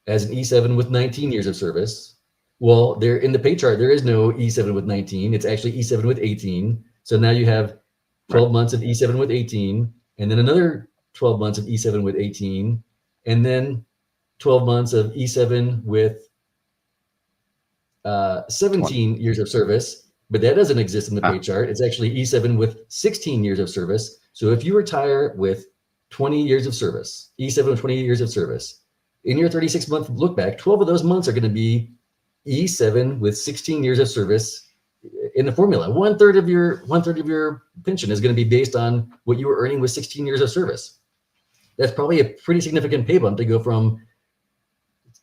as an E7 with 19 years of service. Well, there in the pay chart, there is no E7 with 19. It's actually E7 with 18. So now you have 12 months of E7 with 18, and then another 12 months of E7 with 18, and then 12 months of E7 with 17 years of service. But that doesn't exist in the pay chart. It's actually E7 with 16 years of service. So if you retire with 20 years of service, E7 with 20 years of service, in your 36-month look back, 12 of those months are going to be E7 with 16 years of service in the formula. One third of your pension is going to be based on what you were earning with 16 years of service. That's probably a pretty significant pay bump to go from.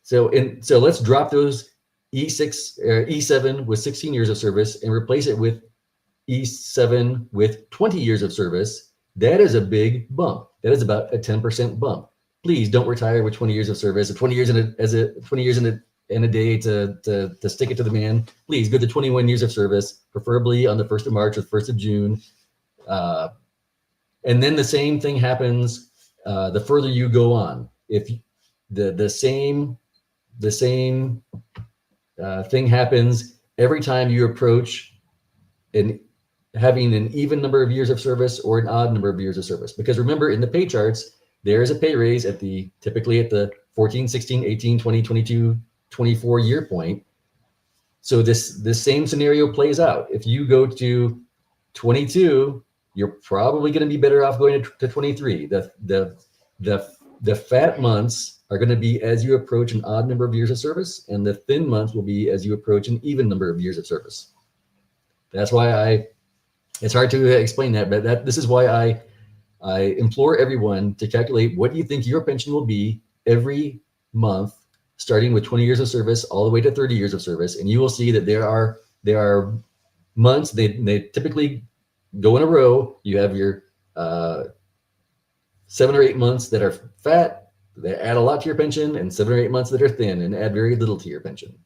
So let's drop those E7 with 16 years of service and replace it with E7 with 20 years of service, that is a big bump. That is about a 10% bump. Please don't retire with 20 years of service, 20 years in a day to stick it to the man. Please go to 21 years of service, preferably on the 1st of March or 1st of June. And then the same thing happens the further you go on. If the same thing happens every time you approach having an even number of years of service or an odd number of years of service. Because remember, in the pay charts, there is a pay raise typically at the 14, 16, 18, 20, 22, 24 year point. So this same scenario plays out. If you go to 22, you're probably going to be better off going to 23. The fat months are going to be as you approach an odd number of years of service, and the thin months will be as you approach an even number of years of service. That's why it's hard to explain that, but this is why I implore everyone to calculate what do you think your pension will be every month, starting with 20 years of service all the way to 30 years of service, and you will see that there are months they typically go in a row. You have your 7 or 8 months that are fat, they add a lot to your pension, and 7 or 8 months that are thin and add very little to your pension.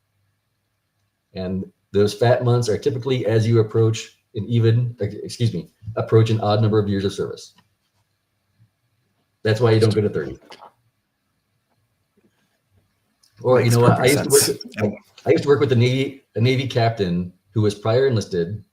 And those fat months are typically as you approach approach an odd number of years of service. That's why you don't go to 30. Or you know what? I used to work with a Navy captain who was prior enlisted.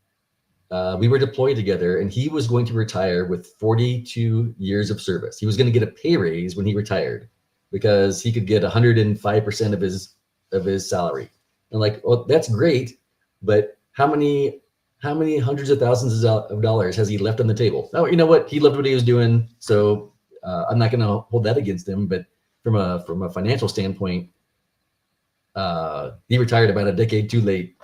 We were deployed together, and he was going to retire with 42 years of service. He was going to get a pay raise when he retired because he could get 105% of his salary. And like, well, that's great, but how many hundreds of thousands of dollars has he left on the table? Oh, you know what? He loved what he was doing, so I'm not going to hold that against him. But from a financial standpoint, he retired about a decade too late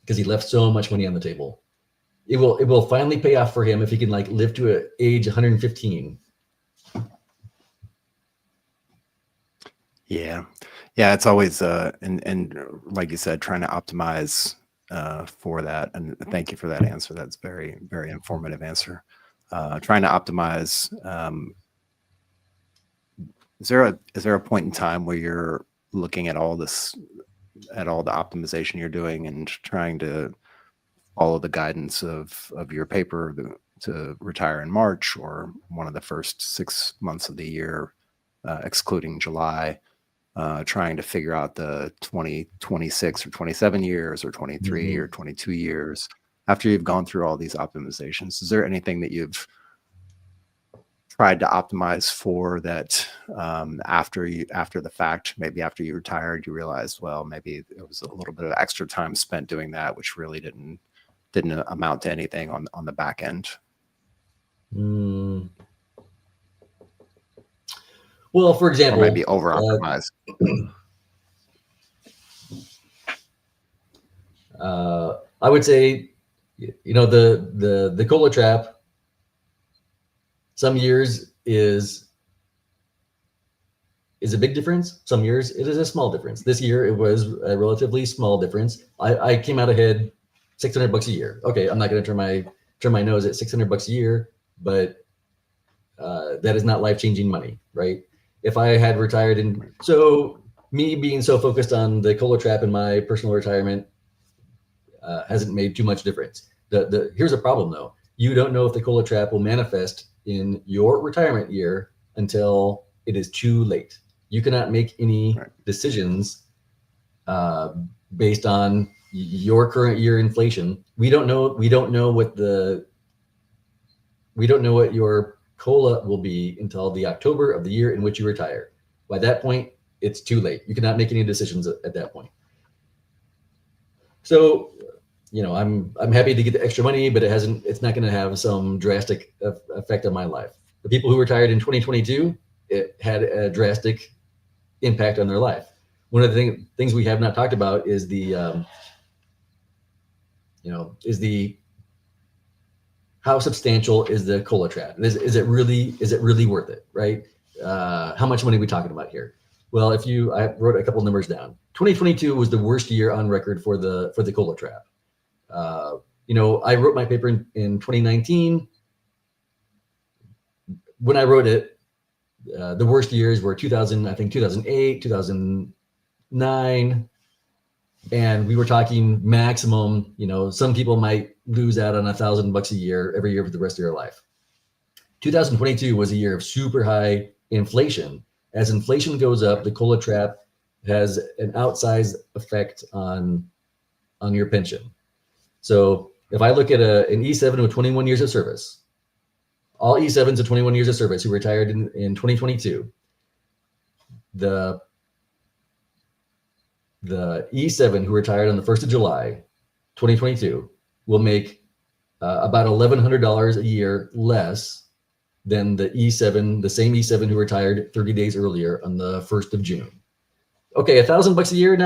because he left so much money on the table. It will finally pay off for him if he can live to age 115.
Yeah, it's always and like you said, trying to optimize for that. And thank you for that answer. That's very, very informative answer. Trying to optimize. Is there a point in time where you're looking at all the optimization you're doing and trying to follow the guidance of your paper to retire in March or one of the first 6 months of the year, excluding July, trying to figure out the 26 or 27 years or 23 or 22 years after you've gone through all these optimizations? Is there anything that you've tried to optimize for that after the fact, maybe after you retired, you realized, well, maybe it was a little bit of extra time spent doing that, which really didn't amount to anything on the back end?
Well, for example,
or maybe over optimize.
I would say, the COLA trap, some years is a big difference. Some years it is a small difference. This year it was a relatively small difference. I came out ahead $600 a year. Okay, I'm not going to turn my nose at $600 a year, but that is not life-changing money, right? If I had retired so me being so focused on the COLA trap in my personal retirement hasn't made too much difference. Here's a problem though. You don't know if the COLA trap will manifest in your retirement year until it is too late. You cannot make any decisions based on your current year inflation. We don't know what your COLA will be until the October of the year in which you retire. By that point, it's too late. You cannot make any decisions at that point. So, I'm happy to get the extra money, but it's not going to have some drastic effect on my life. The people who retired in 2022, it had a drastic impact on their life. One of the things we have not talked about is how substantial is the COLA trap? Is it really worth it, right? How much money are we talking about here? Well, I wrote a couple numbers down. 2022 was the worst year on record for the COLA trap. I wrote my paper in 2019. When I wrote it, the worst years were 2008, 2009. And we were talking maximum, some people might lose out on $1,000 a year every year for the rest of their life. 2022 was a year of super high inflation. As inflation goes up, the COLA trap has an outsized effect on your pension. So if I look at an E7 with 21 years of service, all E7s with 21 years of service who retired in 2022, the E7 who retired on the 1st of July, 2022, will make about $1,100 a year less than the same E7 who retired 30 days earlier on the 1st of June. Okay, $1,000 a year.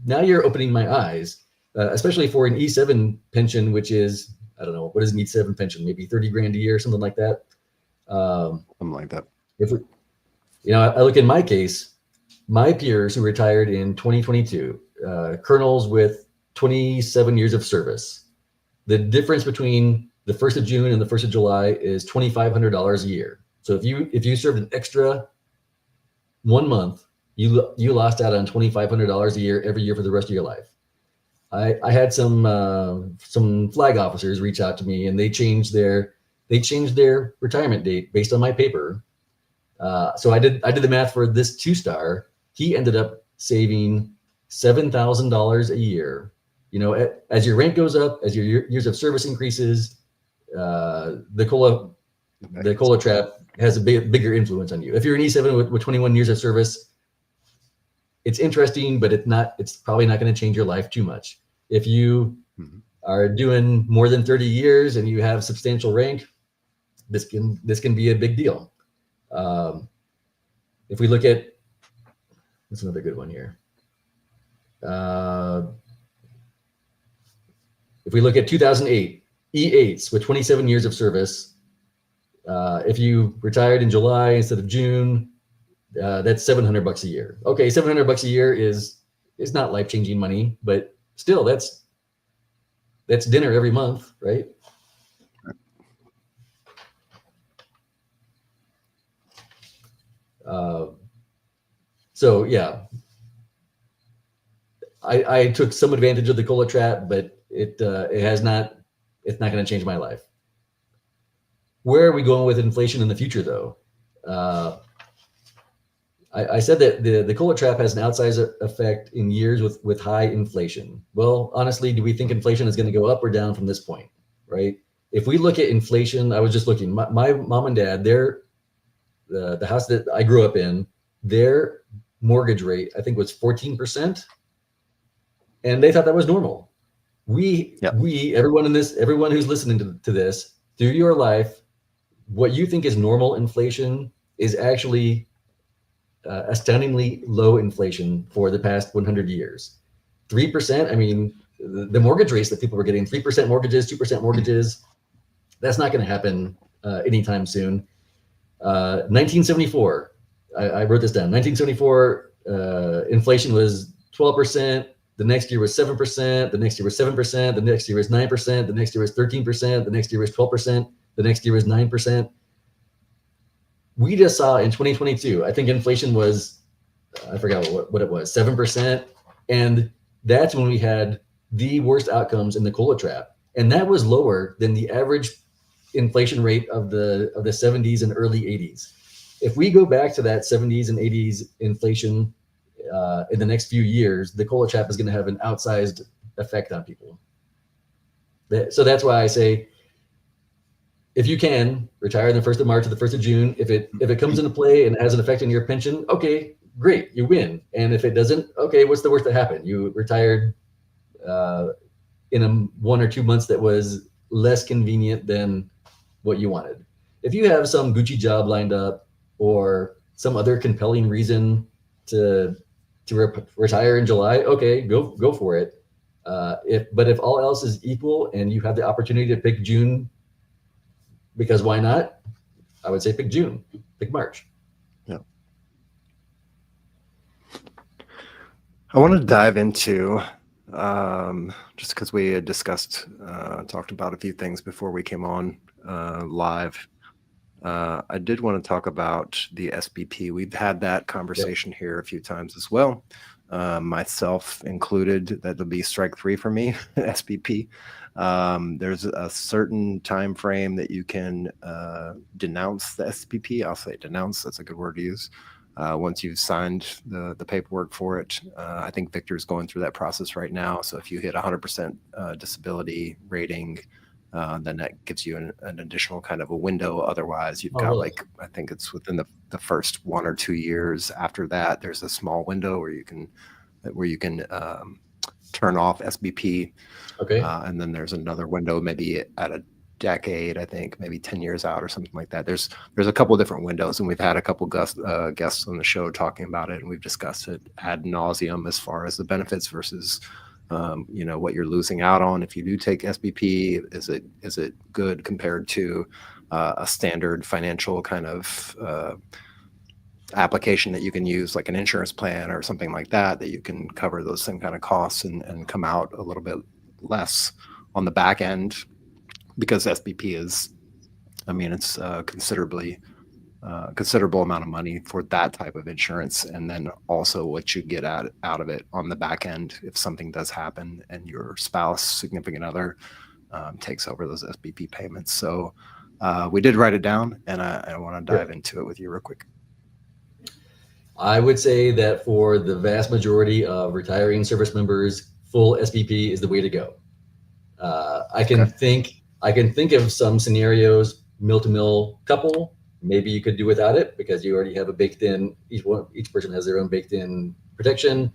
Now you're opening my eyes, especially for an E7 pension, which is, I don't know, what is an E7 pension? Maybe 30 grand a year, something like that.
Something like that.
I look in my case, my peers who retired in 2022, colonels with 27 years of service, the difference between the 1st of June and the 1st of July is $2,500 a year. So if you served an extra 1 month, you lost out on $2,500 a year every year for the rest of your life. I had some flag officers reach out to me, and they changed their retirement date based on my paper. So I did the math for this 2-star. He ended up saving $7,000 a year. As your rank goes up, as your years of service increases, the COLA trap has a bigger influence on you. If you're an E7 with 21 years of service, it's interesting, but it's probably not going to change your life too much. If you are doing more than 30 years and you have substantial rank, this can be a big deal. If we look at, what's another good one here? If we look at 2008, E8s with 27 years of service, if you retired in July instead of June, that's $700 a year. Okay, $700 a year is not life-changing money, but still, that's dinner every month, right? So yeah, I took some advantage of the COLA trap, but it's not going to change my life. Where are we going with inflation in the future, though? I said that the COLA trap has an outsized effect in years with high inflation. Well, honestly, do we think inflation is going to go up or down from this point, right? If we look at inflation, I was just looking, my mom and dad, the house that I grew up in, their mortgage rate, I think, was 14%. And they thought that was normal. Everyone who's listening to this, through your life, what you think is normal inflation is actually astoundingly low inflation for the past 100 years. 3%, I mean, the mortgage rates that people were getting, 3% mortgages, 2% mortgages, that's not going to happen anytime soon. 1974, I wrote this down. 1974, inflation was 12%. The next year was 7%. The next year was 7%. The next year was 9%. The next year was 13%. The next year was 12%. The next year was 9%. We just saw in 2022, I think inflation was, I forgot what it was, 7%. And that's when we had the worst outcomes in the COLA trap. And that was lower than the average inflation rate of the 70s and early 80s. If we go back to that 70s and 80s inflation in the next few years, the COLA trap is going to have an outsized effect on people. So that's why I say, if you can retire the 1st of March or the 1st of June, if it comes into play and has an effect on your pension, okay, great, you win. And if it doesn't, okay, what's the worst that happened? You retired in 1 or 2 months that was less convenient than what you wanted. If you have some Gucci job lined up or some other compelling reason to retire in July, okay, go for it. But if all else is equal and you have the opportunity to pick June, because why not? I would say pick June, pick March.
Yeah. I want to dive into just because we had talked about a few things before we came on live. I did want to talk about the SBP. We've had that conversation here a few times as well, myself included. That'll be strike 3 for me, SBP. There's a certain time frame that you can denounce the SBP. I'll say denounce, that's a good word to use. Once you've signed the paperwork for it. I think Victor's going through that process right now. So if you hit 100% disability rating, then that gives you an additional kind of a window. Otherwise, you've got
really?
like, I think it's within the first 1 or 2 years. After that, there's a small window where you can turn off SBP.
Okay.
And then there's another window, maybe at a decade, I think, maybe 10 years out or something like that. There's a couple of different windows, and we've had a couple guests on the show talking about it, and we've discussed it ad nauseum as far as the benefits versus what you're losing out on if you do take SBP. Is it good compared to a standard financial kind of application that you can use, like an insurance plan or something like that you can cover those same kind of costs and come out a little bit less on the back end, because SBP is, it's considerable amount of money for that type of insurance, and then also what you get out of it on the back end if something does happen and your spouse, significant other, takes over those SBP payments. So we did write it down, and I want to dive into it with you real quick.
I would say that for the vast majority of retiring service members, full SBP is the way to go. I can think of some scenarios, mill-to-mill couple. Maybe you could do without it because you already have a baked-in. Each person has their own baked-in protection.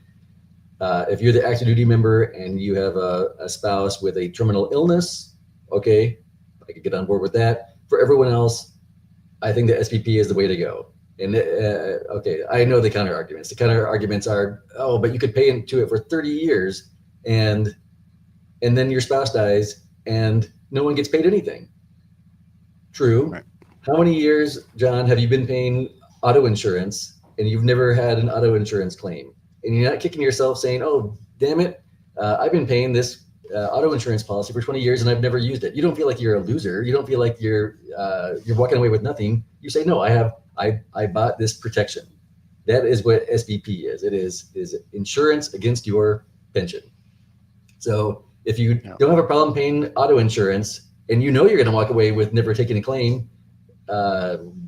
If you're the active duty member and you have a spouse with a terminal illness, okay, I could get on board with that. For everyone else, I think the SBP is the way to go. And okay, I know the counter arguments. The counter arguments are, oh, but you could pay into it for 30 years, and then your spouse dies, and no one gets paid anything. True. Right. How many years, John, have you been paying auto insurance and you've never had an auto insurance claim? And you're not kicking yourself saying, oh, damn it, I've been paying this auto insurance policy for 20 years and I've never used it. You don't feel like you're a loser. You don't feel like you're walking away with nothing. You say, no, I bought this protection. That is what SBP is. It is insurance against your pension. So if you don't have a problem paying auto insurance and you know you're going to walk away with never taking a claim,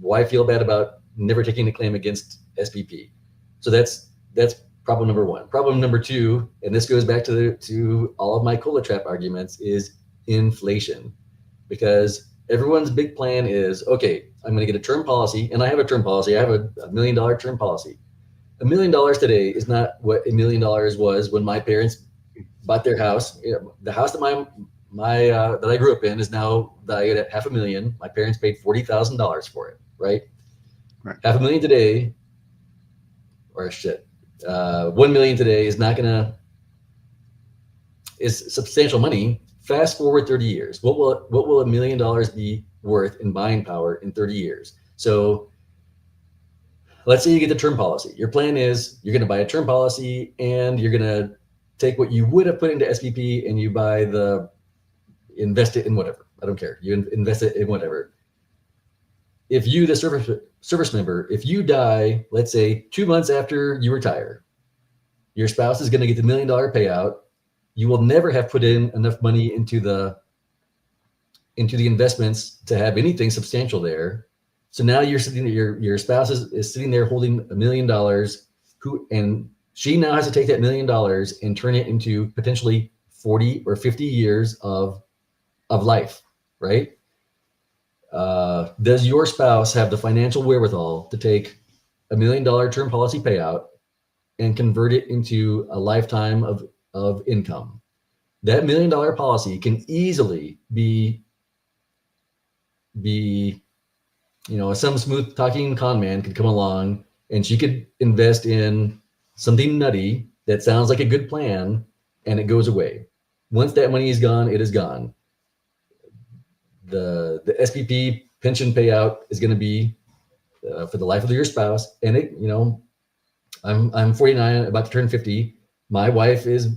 why feel bad about never taking a claim against SBP? So that's problem number 1. Problem number 2, and this goes back to all of my COLA trap arguments, is inflation. Because everyone's big plan is, okay, I'm going to get a term policy, and I have a term policy. I have a $1 million term policy. $1 million today is not what $1 million was when my parents bought their house. The house that that I grew up in is now valued at $500,000. My parents paid $40,000 for it, right? $500,000 today, or shit, 1 million today is substantial money. Fast forward 30 years. What will $1 million be worth in buying power in 30 years? So let's say you get the term policy. Your plan is you're going to buy a term policy and you're going to take what you would have put into SPP and you invest it in whatever. I don't care. You invest it in whatever. If you, the service member, if you die, let's say 2 months after you retire, your spouse is going to get the $1 million payout. You will never have put in enough money into the investments to have anything substantial there. So now you're sitting there, your spouse is sitting there holding $1 million, and she now has to take that $1 million and turn it into potentially 40 or 50 years of life, right? Does your spouse have the financial wherewithal to take $1 million term policy payout and convert it into a lifetime of income? That $1 million policy can easily be some smooth talking con man could come along and she could invest in something nutty that sounds like a good plan, and it goes away. Once that money is gone, it is gone. The SPP pension payout is going to be for the life of your spouse. And I'm 49, about to turn 50. My wife is,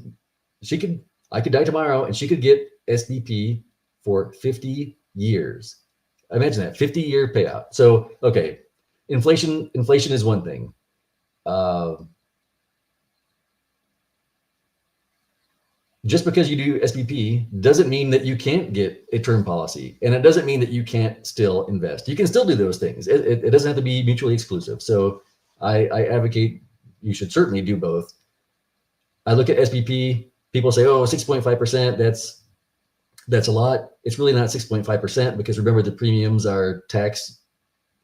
I could die tomorrow and she could get SBP for 50 years. Imagine that, 50-year payout. So, okay, inflation is one thing. Just because you do SBP doesn't mean that you can't get a term policy, and it doesn't mean that you can't still invest. You can still do those things. It doesn't have to be mutually exclusive. So I advocate you should certainly do both. I look at SBP, people say, oh, 6.5%, that's a lot. It's really not 6.5% because remember the premiums are tax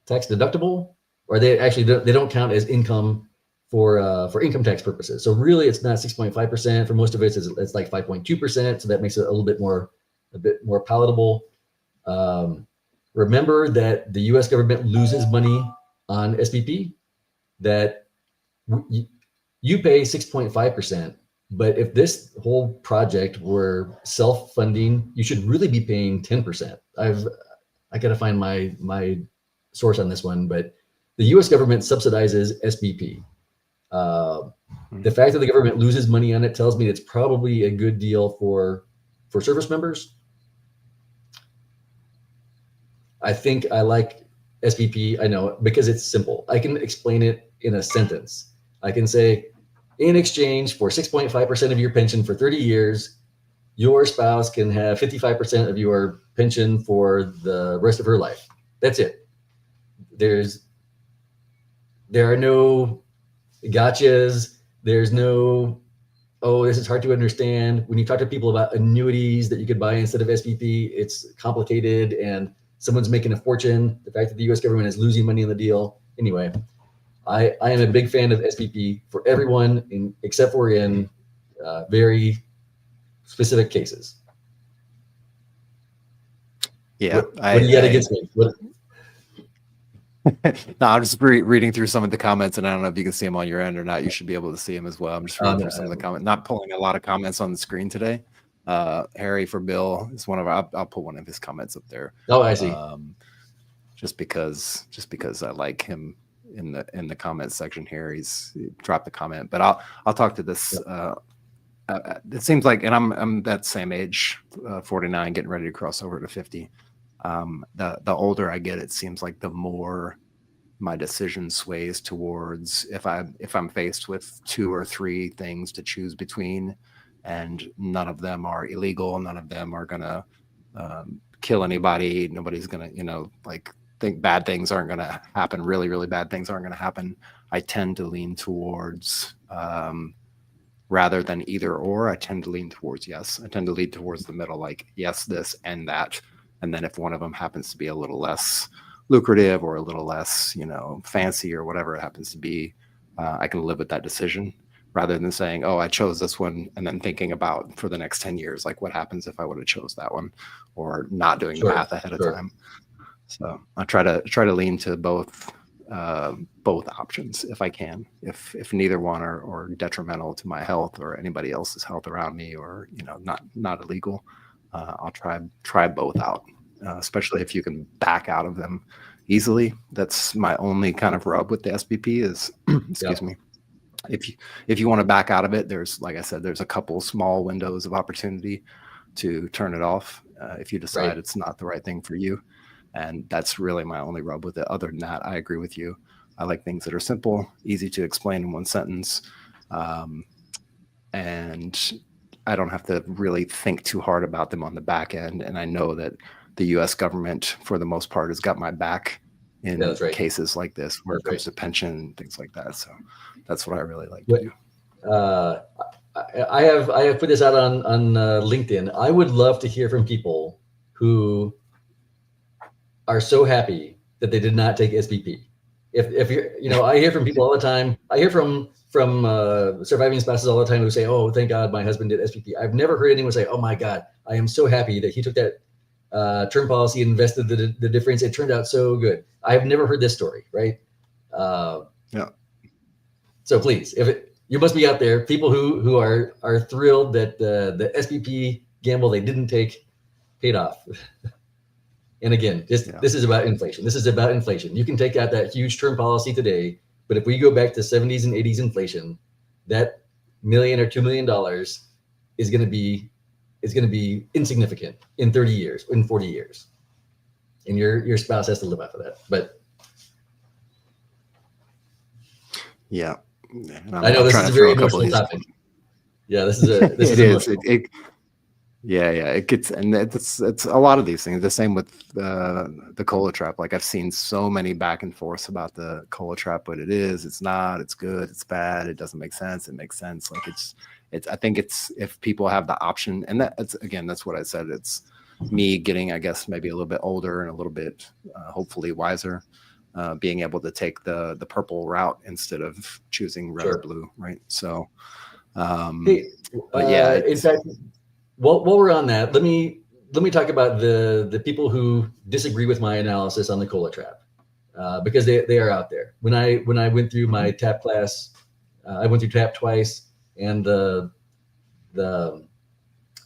deductible, or they don't count as income for income tax purposes. So really it's not 6.5%. For most of it, it's like 5.2%. So that makes it a bit more palatable. Remember that the US government loses money on SBP, that you pay 6.5%. But if this whole project were self-funding, you should really be paying 10%. I got to find my source on this one, but the US government subsidizes SBP. The fact that the government loses money on it tells me it's probably a good deal for service members. I think I like SBP, I know, because it's simple. I can explain it in a sentence. I can say, in exchange for 6.5% of your pension for 30 years, your spouse can have 55% of your pension for the rest of her life. That's it. There are no gotchas. There's no, oh, this is hard to understand. When you talk to people about annuities that you could buy instead of SBP, it's complicated and someone's making a fortune. The fact that the US government is losing money in the deal. Anyway, I am a big fan of SBP for everyone, except for in very specific cases.
Yeah.
What do you got against me?
No, I'm just reading through some of the comments, and I don't know if you can see them on your end or not. You should be able to see them as well. I'm just reading through some of the comments, not pulling a lot of comments on the screen today. Harry for Bill is one of our, I'll put one of his comments up there.
Oh, I see.
Just because I like him in the comment section here. He dropped the comment, but I'll talk to this. It seems like, and I'm that same age, 49, getting ready to cross over to 50. The older I get, it seems like the more my decision sways towards if I'm faced with 2 or 3 things to choose between, and none of them are illegal, none of them are gonna kill anybody, nobody's gonna think bad things aren't gonna happen, really bad things aren't gonna happen, I tend to lean towards rather than either or. I tend to lean towards yes. I tend to lean towards the middle, like yes, this and that. And then if one of them happens to be a little less lucrative or a little less, fancy or whatever it happens to be, I can live with that decision rather than saying, oh, I chose this one and then thinking about for the next 10 years, like what happens if I would have chose that one, or not doing the math ahead of time. So I try to lean to both options if I can. If neither one are detrimental to my health or anybody else's health around me, or not illegal, I'll try both out, especially if you can back out of them easily. That's my only kind of rub with the SBP is, excuse me. If you want to back out of it, there's, like I said, there's a couple small windows of opportunity to turn it off if you decide it's not the right thing for you. And that's really my only rub with it. Other than that, I agree with you. I like things that are simple, easy to explain in one sentence. And I don't have to really think too hard about them on the back end. And I know that the US government, for the most part, has got my back in cases like this, where it comes to pension and things like that. So that's what I really like to do.
I have put this out on LinkedIn. I would love to hear from people who are so happy that they did not take SBP. If you're, I hear from people all the time. I hear from surviving spouses all the time who say, oh, thank God my husband did SBP. I've never heard anyone say, oh my God, I am so happy that he took that term policy and invested the difference. It turned out so good. I've never heard this story, right?
Yeah. So
please, you must be out there, people who are thrilled that the SBP gamble they didn't take paid off. And again, this is about inflation. This is about inflation. You can take out that huge term policy today, but if we go back to 70s and 80s inflation, that $1 million or $2 million is going to be insignificant in 30 years, in 40 years. And your spouse has to live off of that. But
yeah,
I know this is a very emotional topic. Yeah, this is
it is. It gets, and it's a lot of these things. The same with the cola trap. Like I've seen so many back and forths about the cola trap, but it's not, it's good, it's bad, it doesn't make sense, it makes sense. Like I think it's, if people have the option, and that's what I said. It's me getting, I guess, maybe a little bit older and a little bit hopefully wiser, being able to take the purple route instead of choosing red or blue, right? So, but yeah,
in fact, while we're on that, let me talk about the people who disagree with my analysis on the cola trap, because they are out there. When I went through my TAP class, I went through TAP twice, and the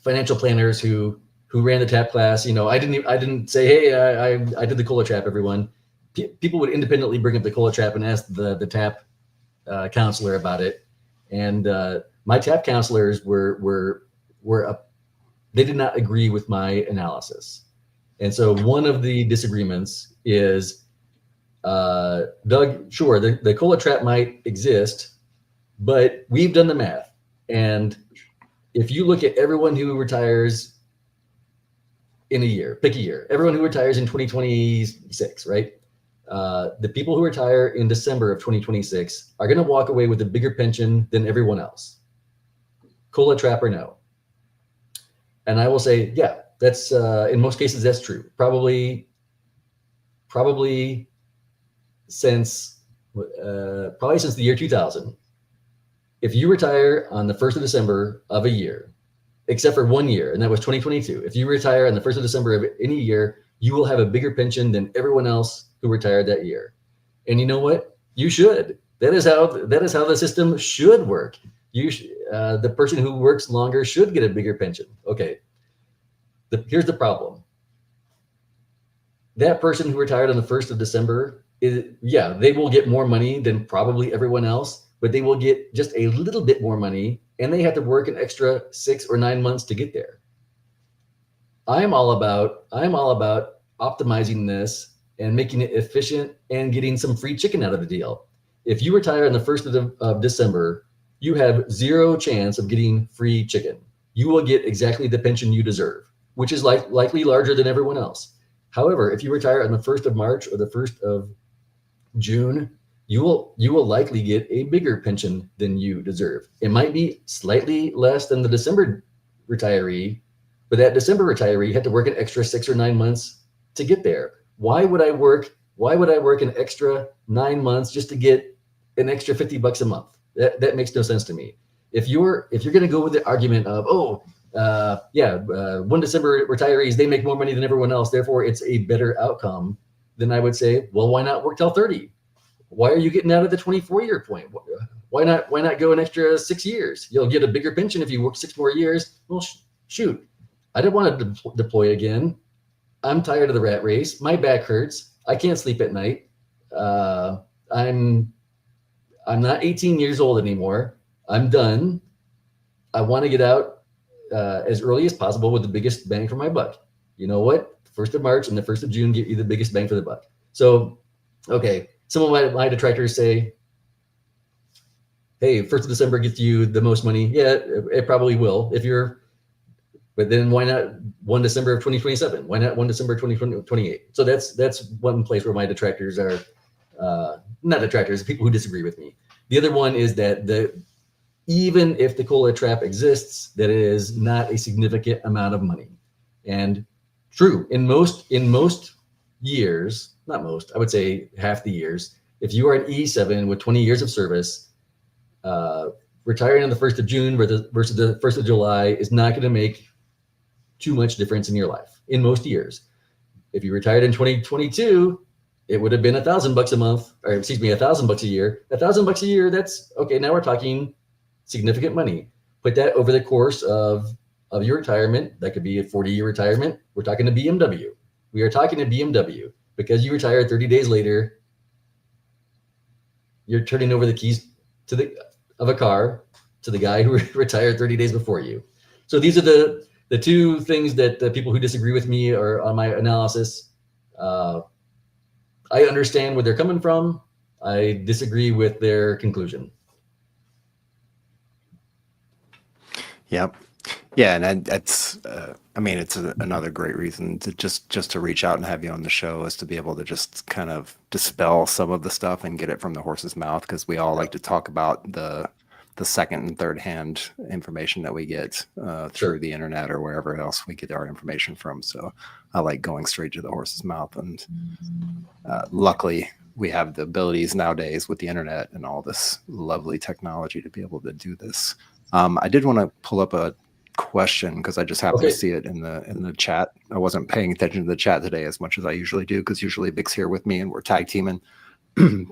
financial planners who ran the TAP class, I didn't say, hey, I did the cola trap, everyone. People would independently bring up the cola trap and ask the TAP counselor about it, and my TAP counselors they did not agree with my analysis. And so one of the disagreements is, Doug, sure, the cola trap might exist, but we've done the math. And if you look at everyone who retires in a year, pick a year, everyone who retires in 2026, right? The people who retire in December of 2026 are going to walk away with a bigger pension than everyone else. Cola trap or no? And I will say, yeah, that's in most cases that's true. Probably since the year 2000. If you retire on the 1st of December of a year, except for 1 year, and that was 2022. If you retire on the 1st of December of any year, you will have a bigger pension than everyone else who retired that year. And you know what? You should. That is how the system should work. The person who works longer should get a bigger pension. Okay. Here's the problem. That person who retired on the 1st of December they will get more money than probably everyone else, but they will get just a little bit more money, and they have to work an extra 6 or 9 months to get there. I'm all about optimizing this and making it efficient and getting some free chicken out of the deal. If you retire on the 1st of December, you have zero chance of getting free chicken. You will get exactly the pension you deserve, which is likely larger than everyone else. However, if you retire on the 1st of March or the 1st of June, you will likely get a bigger pension than you deserve. It might be slightly less than the December retiree, but that December retiree had to work an extra 6 or 9 months to get there. Why would I work an extra 9 months just to get an extra $50 a month? That makes no sense to me. If you're going to go with the argument of, 1 December retirees, they make more money than everyone else, therefore it's a better outcome, then I would say, well, why not work till 30? Why are you getting out of the 24-year point? Why not go an extra 6 years? You'll get a bigger pension if you work 6 more years. Well, shoot, I don't want to deploy again. I'm tired of the rat race. My back hurts. I can't sleep at night. I'm not 18 years old anymore. I'm done. I want to get out as early as possible with the biggest bang for my buck. You know what? The 1st of March and the 1st of June get you the biggest bang for the buck. So, okay, some of my detractors say, hey, 1st of December gets you the most money. Yeah, it probably will. But then why not 1 December of 2027? Why not 1 December 2028? So that's one place where my detractors are, not detractors, people who disagree with me. The other one is that even if the COLA trap exists, that it is not a significant amount of money. And true, in most years, not most, I would say half the years, if you are an E7 with 20 years of service, retiring on the 1st of June versus the 1st of July is not going to make too much difference in your life in most years. If you retired in 2022, it would have been $1,000 a month, or excuse me, $1,000 a year. $1,000 a year, that's okay. Now we're talking significant money. Put that over the course of your retirement. That could be a 40-year retirement. We're talking to BMW. We are talking to BMW because you retire 30 days later. You're turning over the keys of a car to the guy who retired 30 days before you. So these are the two things that the people who disagree with me are on my analysis. I understand where they're coming from. I disagree with their conclusion.
Yep. Yeah, and that's I mean, it's another great reason to just to reach out and have you on the show, is to be able to just kind of dispel some of the stuff and get it from the horse's mouth, because we all like to talk about the second and third hand information that we get through the internet or wherever else we get our information from. So I like going straight to the horse's mouth, and luckily we have the abilities nowadays with the internet and all this lovely technology to be able to do this. I did want to pull up a question because I just happened to see it in the chat. I wasn't paying attention to the chat today as much as I usually do, because usually Vic's here with me and we're tag teaming.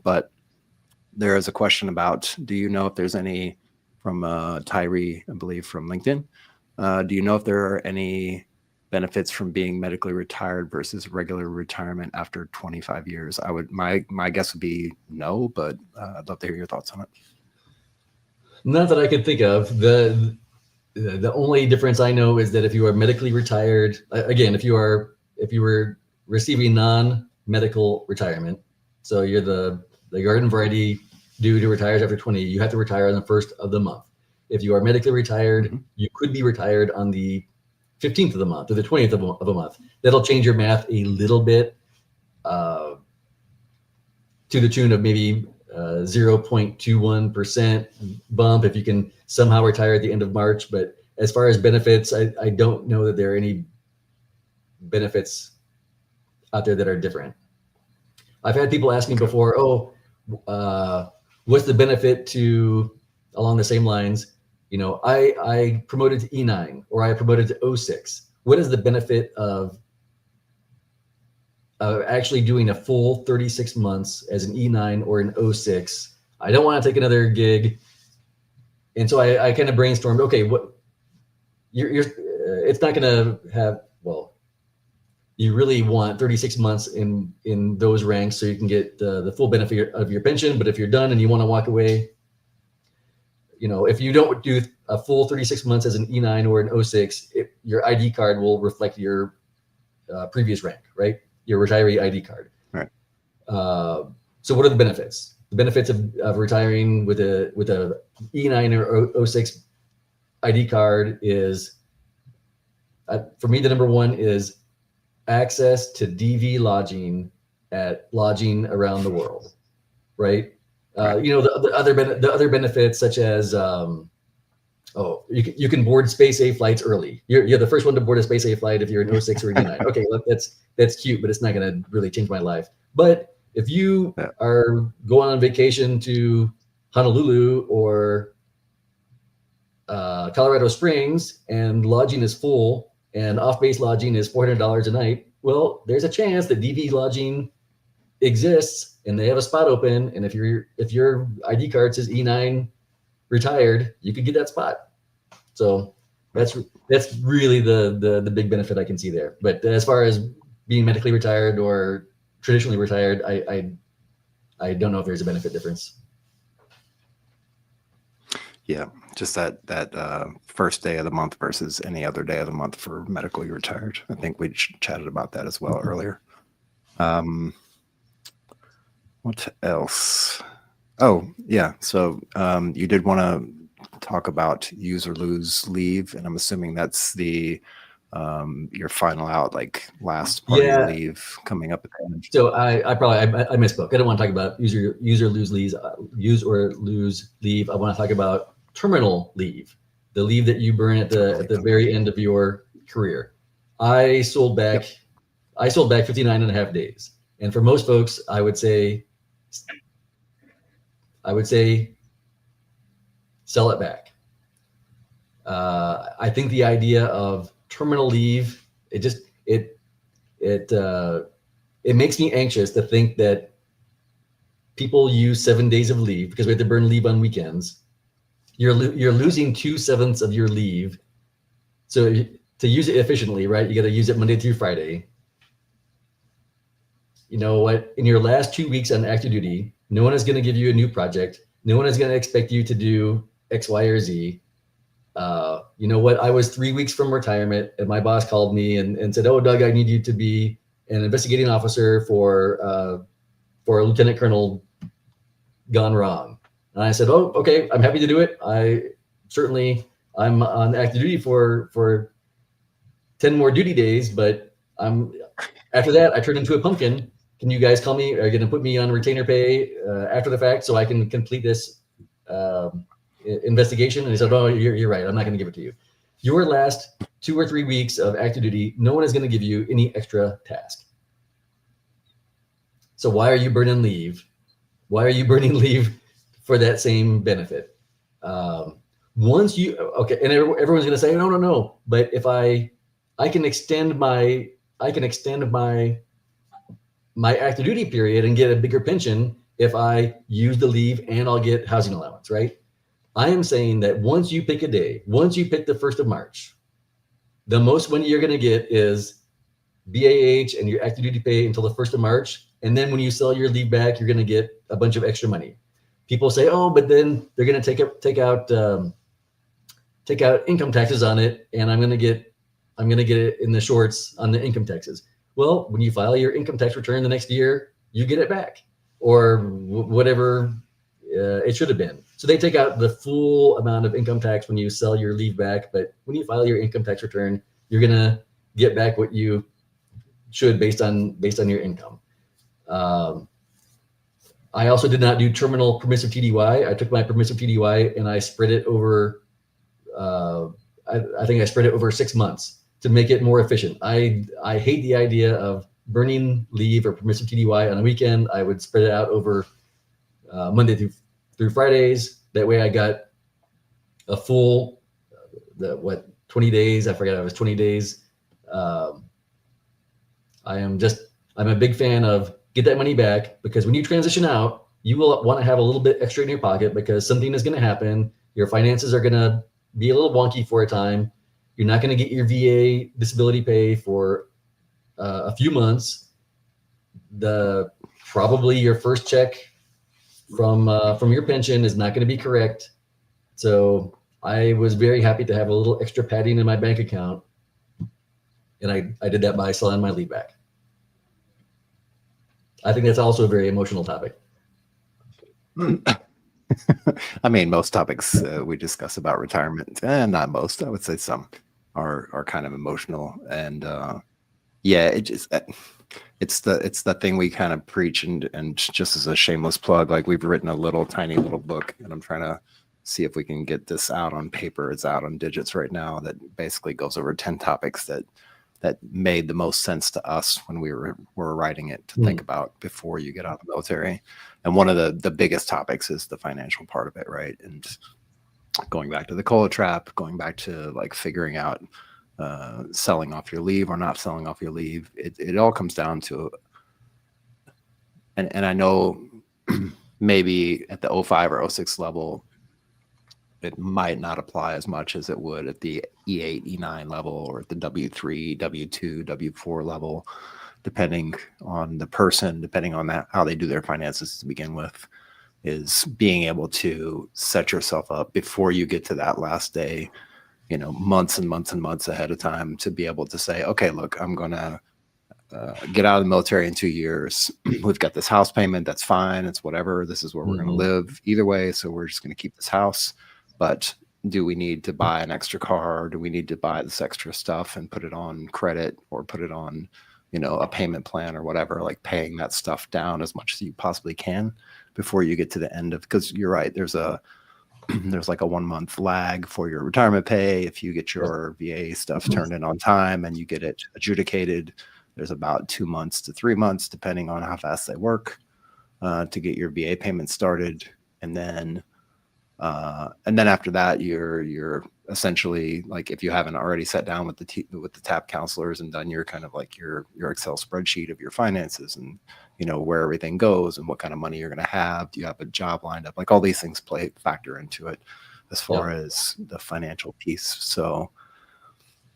But there is a question about, do you know if there's any, from Tyree, I believe, from LinkedIn, do you know if there are any benefits from being medically retired versus regular retirement after 25 years? My guess would be no, but I'd love to hear your thoughts on it.
Not that I could think of. The only difference I know is that if you are medically retired, again, if you were receiving non-medical retirement, so you're the garden variety dude who retires after 20, you have to retire on the 1st of the month. If you are medically retired, you could be retired on the 15th of the month or the 20th of a month. That'll change your math a little bit, to the tune of maybe 0.21% bump if you can somehow retire at the end of March. But as far as benefits, I don't know that there are any benefits out there that are different. I've had people ask me before, what's the benefit to, along the same lines, I promoted to E9 or I promoted to 06. What is the benefit of actually doing a full 36 months as an E9 or an 06? I don't want to take another gig. And so I kind of brainstormed, okay, what it's not going to have, well, you really want 36 months in those ranks so you can get the full benefit of your pension. But if you're done and you want to walk away, if you don't do a full 36 months as an E9 or an 06, your ID card will reflect your previous rank, right? Your retiree ID card.
Right.
So what are the benefits? The benefits of retiring with a E9 or 06 ID card is, for me, the number one is access to DV lodging at lodging around the world, right? The other benefits, such as you can board Space A flights early. You're the first one to board a Space A flight if you're an 06 or an E9. Okay, that's cute, but it's not going to really change my life. But if you are going on vacation to Honolulu or Colorado Springs and lodging is full and off-base lodging is $400 a night, well, there's a chance that DV lodging exists and they have a spot open. And if your ID card says E9 retired, you could get that spot. So that's really the big benefit I can see there. But as far as being medically retired or traditionally retired, I don't know if there's a benefit difference.
Yeah, just that first day of the month versus any other day of the month for medically retired. I think we chatted about that as well earlier. What else? Oh, yeah. So you did want to talk about use or lose leave, and I'm assuming that's your final out, like last part of your leave coming up at the end.
So I misspoke. I don't want to talk about use or lose leave. I want to talk about terminal leave, the leave that you burn at the very end of your career. I sold back 59 and a half days. And for most folks, I would say sell it back. I think the idea of terminal leave, it makes me anxious to think that people use 7 days of leave because we have to burn leave on weekends. You're losing 2/7 of your leave. So to use it efficiently, right, you got to use it Monday through Friday. You know what? In your last 2 weeks on active duty, no one is going to give you a new project. No one is going to expect you to do X, Y, or Z. You know what? I was 3 weeks from retirement, and my boss called me and said, "Oh, Doug, I need you to be an investigating officer for a lieutenant colonel gone wrong." And I said, "Oh, okay, I'm happy to do it. I'm on active duty for 10 more duty days, but after that, I turned into a pumpkin. Can you guys call me? Are you going to put me on retainer pay after the fact so I can complete this investigation?" And he said, "Oh, you're right. I'm not going to give it to you. Your last 2 or 3 weeks of active duty, no one is going to give you any extra task. So why are you burning leave? Why are you burning leave for that same benefit?" Once you, okay, and everyone's going to say, no. But if I can extend my active duty period and get a bigger pension if I use the leave, and I'll get housing allowance, right? I am saying that once you pick a day, once you pick the 1st of March, the most money you're going to get is BAH and your active duty pay until the 1st of March. And then when you sell your leave back, you're going to get a bunch of extra money. People say, "Oh, but then they're going to take out income taxes on it, and I'm going to get it in the shorts on the income taxes." Well, when you file your income tax return the next year, you get it back, or whatever it should have been. So they take out the full amount of income tax when you sell your leave back, but when you file your income tax return, you're going to get back what you should based on your income. I also did not do terminal permissive TDY. I took my permissive TDY and I spread it over, I think I spread it over 6 months to make it more efficient. I hate the idea of burning leave or permissive TDY on a weekend. I would spread it out over Monday through Fridays. That way I got a full, 20 days? I forgot it was 20 days. I'm a big fan of get that money back, because when you transition out, you will want to have a little bit extra in your pocket because something is going to happen. Your finances are going to be a little wonky for a time. You're not going to get your VA disability pay for a few months. Probably your first check from your pension is not going to be correct. So I was very happy to have a little extra padding in my bank account. And I did that by selling my leave back. I think that's also a very emotional topic.
I mean, most topics we discuss about retirement, and not most, I would say some are kind of emotional. And yeah, it's the thing we kind of preach, and just as a shameless plug, like we've written a tiny little book, and I'm trying to see if we can get this out on paper. It's out on digits right now, that basically goes over 10 topics that made the most sense to us when we were writing it to think about before you get out of the military. And one of the biggest topics is the financial part of it, right? And going back to the COLA trap, going back to like figuring out selling off your leave or not selling off your leave. It all comes down to, and I know maybe at the 05 or 06 level, it might not apply as much as it would at the E8, E9 level, or at the W3, W2, W4 level, depending on the person, depending on how they do their finances to begin with, is being able to set yourself up before you get to that last day, months and months and months ahead of time, to be able to say, okay, look, I'm going to get out of the military in 2 years. We've got this house payment. That's fine. It's whatever. This is where we're going to live either way. So we're just going to keep this house. But do we need to buy an extra car? Or do we need to buy this extra stuff and put it on credit, or put it on, a payment plan or whatever, like paying that stuff down as much as you possibly can before you get to the end of, because you're right. There's like a 1 month lag for your retirement pay. If you get your VA stuff turned in on time and you get it adjudicated, there's about 2 months to 3 months, depending on how fast they work, to get your VA payment started. And then after that, you're essentially, like, if you haven't already sat down with the TAP counselors and done your kind of like your Excel spreadsheet of your finances and where everything goes and what kind of money you're going to have, do you have a job lined up, like all these things factor into it as far as the financial piece. So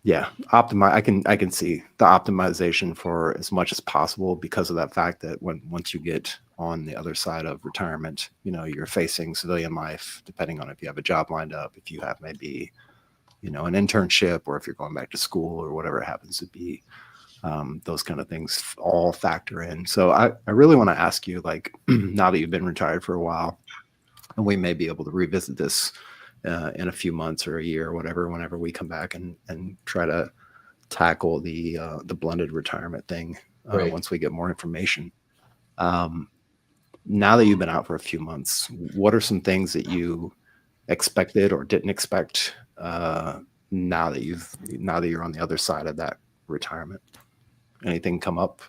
yeah, I can see the optimization for as much as possible, because of that fact that once you get on the other side of retirement, you're facing civilian life, depending on if you have a job lined up, if you have maybe an internship, or if you're going back to school or whatever it happens to be. Those kind of things all factor in. So I really want to ask you, like, now that you've been retired for a while, and we may be able to revisit this in a few months or a year or whatever, whenever we come back and try to tackle the blended retirement thing
Right.
once we get more information. Now that you've been out for a few months, what are some things that you expected or didn't expect now that you're on the other side of that retirement? Anything come up?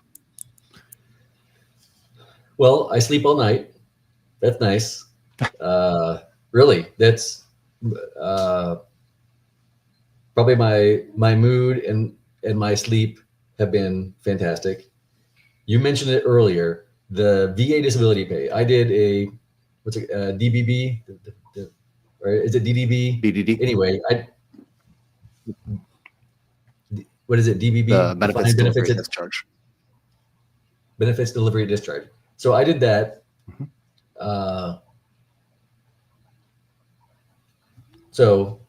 Well, I sleep all night. That's nice. Really, that's probably my mood and my sleep have been fantastic. You mentioned it earlier, the VA disability pay. I did a DBB, or is it DDB?
BDD?
Anyway, what is it? DBB?
The benefits
Defined
delivery
benefits
discharge.
benefits delivery discharge. So I did that.
Mhm.
So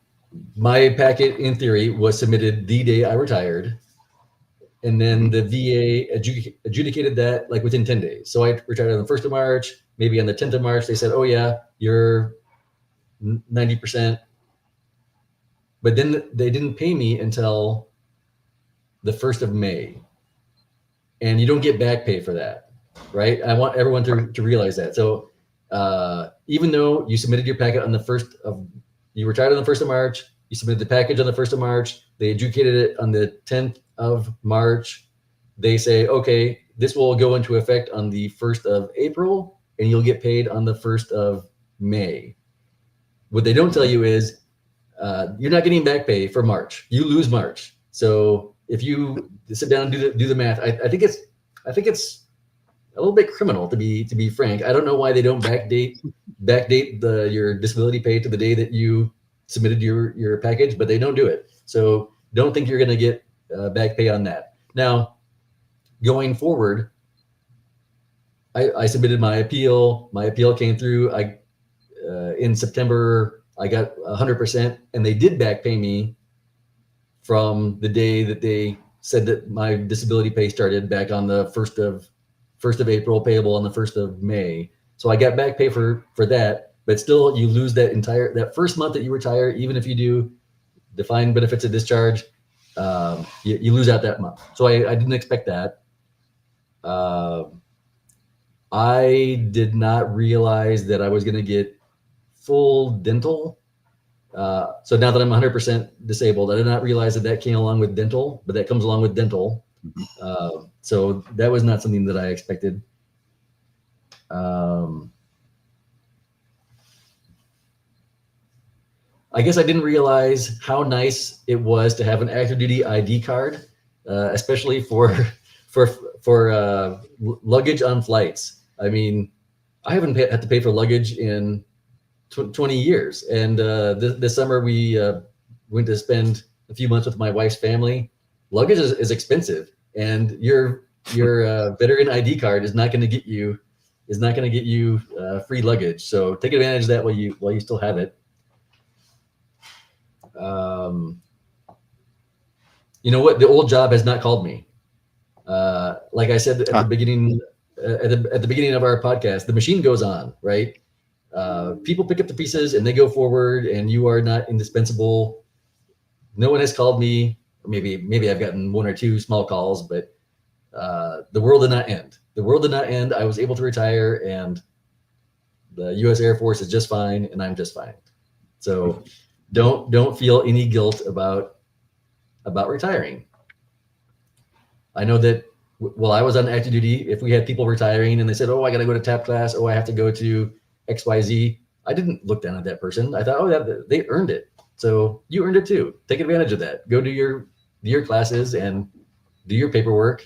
my packet, in theory, was submitted the day I retired, and then the VA adjudicated that like within 10 days. So I retired on the 1st of March. Maybe on the 10th of March, they said, "Oh yeah, you're 90%." But then they didn't pay me until the 1st of May, and you don't get back pay for that, right? I want everyone to realize that. So even though you submitted your packet on the 1st of, you retired on the 1st of March, you submitted the package on the 1st of March, they adjudicated it on the 10th of March, they say, okay, this will go into effect on the 1st of April, and you'll get paid on the 1st of May. What they don't tell you is you're not getting back pay for March. You lose March. So if you sit down and do the math, I think it's a little bit criminal, to be frank. I don't know why they don't backdate your disability pay to the day that you submitted your package, but they don't do it. So don't think you're going to get back pay on that. Now, going forward, I submitted my appeal. My appeal came through. In September, I got 100%, and they did back pay me from the day that they said that my disability pay started, back on the 1st of April, payable on the 1st of May. So I got back pay for that, but still you lose that first month that you retire. Even if you do defined benefits of discharge, you lose out that month. So I didn't expect that. I did not realize that I was going to get full dental. So now that I'm 100% disabled, I did not realize that came along with dental, but that comes along with dental. So that was not something that I expected. I guess I didn't realize how nice it was to have an active duty ID card, especially for luggage on flights. I mean, I haven't had to pay for luggage in 20 years. And this summer we went to spend a few months with my wife's family. Luggage is expensive, and your veteran ID card is not going to get you free luggage. So take advantage of that while you still have it. You know what? The old job has not called me. Like I said at the beginning, at the beginning of our podcast, the machine goes on, right? People pick up the pieces and they go forward, and you are not indispensable. No one has called me. Maybe I've gotten one or two small calls, but the world did not end. The world did not end. I was able to retire, and the U.S. Air Force is just fine, and I'm just fine. So don't feel any guilt about retiring. I know that while I was on active duty, if we had people retiring and they said, "Oh, I got to go to TAP class. Oh, I have to go to XYZ," I didn't look down at that person. I thought, "Oh, they earned it. So you earned it too. Take advantage of that. Go do your classes and do your paperwork.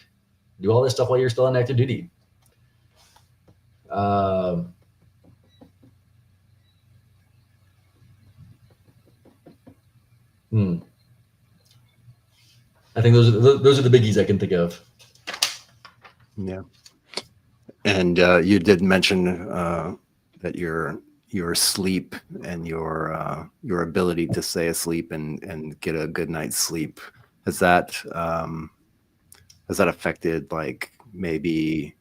Do all this stuff while you're still on active duty." I think those are the biggies I can think of.
Yeah. And you did mention that you're your sleep and your ability to stay asleep and get a good night's sleep, has that affected like maybe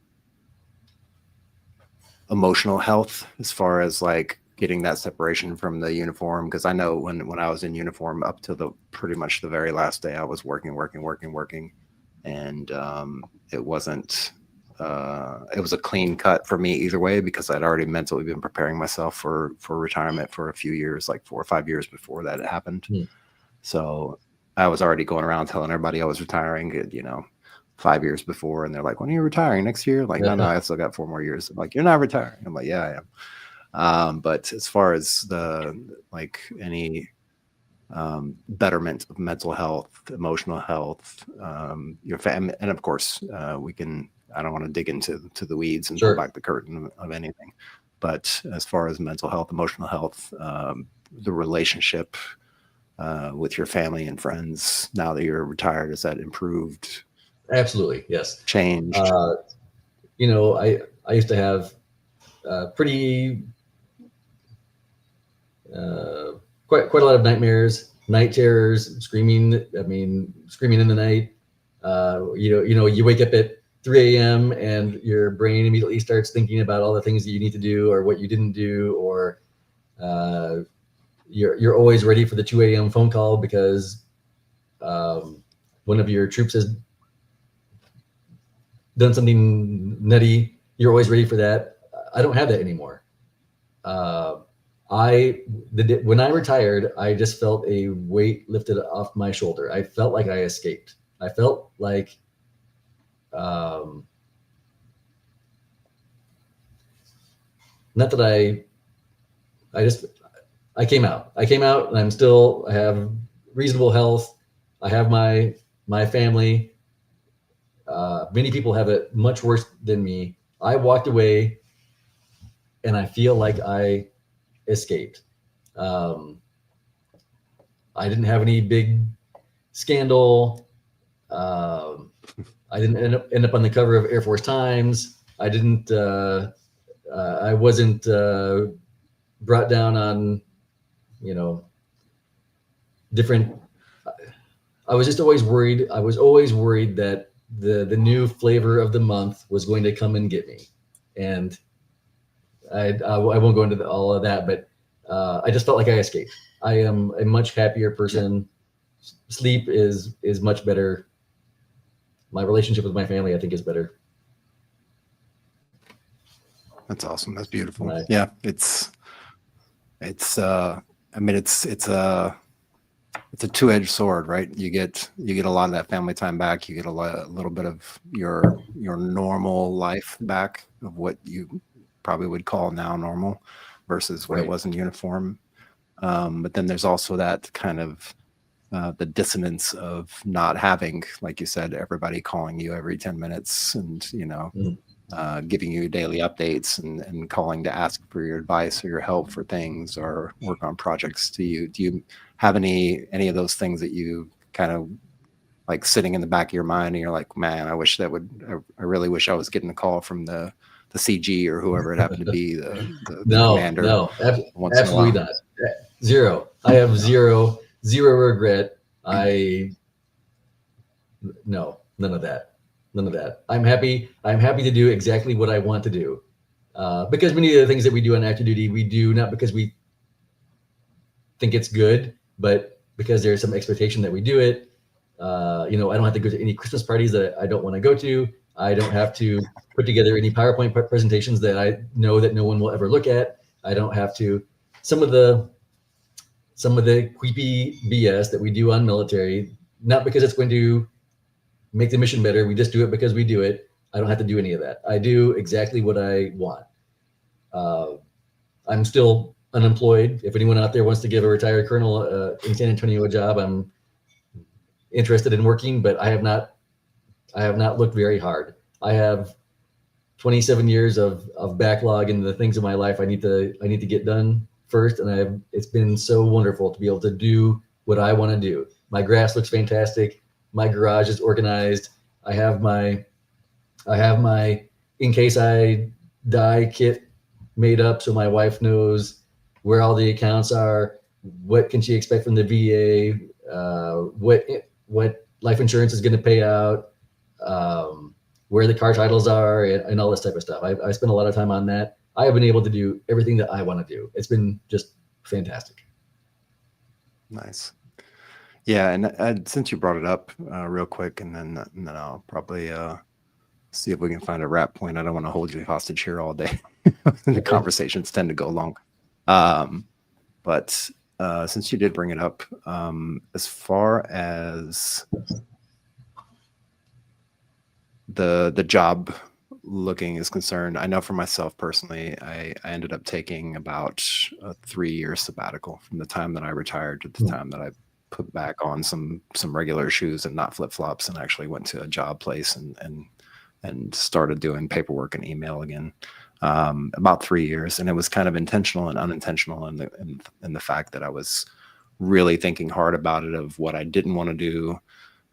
emotional health as far as like getting that separation from the uniform? Because I know when I was in uniform up to the pretty much the very last day, I was working, and it wasn't it was a clean cut for me either way, because I'd already mentally been preparing myself for retirement for a few years, like 4 or 5 years before that happened. So I was already going around telling everybody I was retiring, 5 years before, and they're like, when are you retiring? Next year? Like, no, I still got 4 more years. I'm like, you're not retiring. I'm like, yeah, I am. But as far as any betterment of mental health, emotional health, your family, and of course, I don't want to dig into the weeds and pull back the curtain of anything. But as far as mental health, emotional health, the relationship with your family and friends, now that you're retired, is that improved?
Absolutely, yes.
Changed?
I used to have pretty quite a lot of nightmares, night terrors, screaming in the night. You wake up at 3 a.m. and your brain immediately starts thinking about all the things that you need to do or what you didn't do, or you're always ready for the 2 a.m. phone call because one of your troops has done something nutty. You're always ready for that. I don't have that anymore. When I retired, I just felt a weight lifted off my shoulder. I felt like I escaped. I felt like not that I came out. I came out, and I have reasonable health. I have my family. Many people have it much worse than me. I walked away, and I feel like I escaped. I didn't have any big scandal. I didn't end up on the cover of Air Force Times. I didn't. I wasn't brought down on, different. I was just always worried. I was always worried that the new flavor of the month was going to come and get me, and I won't go into all of that, but I just felt like I escaped. I am a much happier person. Sleep is much better. My relationship with my family, I think, is better.
That's awesome. That's beautiful.
Right.
Yeah, it's a two-edged sword, right? You get a lot of that family time back. You get a little bit of your normal life back, of what you probably would call now normal versus what it was in uniform. But then there's also that kind of the dissonance of not having, like you said, everybody calling you every 10 minutes and, giving you daily updates and calling to ask for your advice or your help for things or work on projects. Do you have any of those things that you kind of like sitting in the back of your mind and you're like, man, I really wish I was getting a call from the CG or whoever it happened to be, the commander?
No, absolutely not. Zero. I have zero regret. No, none of that. I'm happy to do exactly what I want to do. Because many of the things that we do on active duty, we do not because we think it's good, but because there's some expectation that we do it. I don't have to go to any Christmas parties that I don't want to go to. I don't have to put together any PowerPoint presentations that I know that no one will ever look at. I don't have to. Some of the creepy BS that we do on military, not because it's going to make the mission better. We just do it because we do it. I don't have to do any of that. I do exactly what I want. I'm still unemployed. If anyone out there wants to give a retired colonel in San Antonio a job, I'm interested in working, but I have not looked very hard. I have 27 years of backlog in the things in my life I need to get done first, and it's been so wonderful to be able to do what I want to do. My grass looks fantastic. My garage is organized. I have my in case I die kit made up, so my wife knows where all the accounts are, what can she expect from the VA, what life insurance is going to pay out, where the car titles are, and all this type of stuff. I spent a lot of time on that. I have been able to do everything that I want to do. It's been just fantastic.
Nice. Yeah, and since you brought it up real quick, and then I'll probably see if we can find a wrap point. I don't want to hold you hostage here all day. The conversations tend to go long. But since you did bring it up, as far as the job looking is concerned, I know for myself personally, I ended up taking about a 3-year sabbatical from the time that I retired to the time that I put back on some regular shoes and not flip-flops, and actually went to a job place and started doing paperwork and email again. About 3 years, and it was kind of intentional and unintentional in the fact that I was really thinking hard about it, of what I didn't want to do,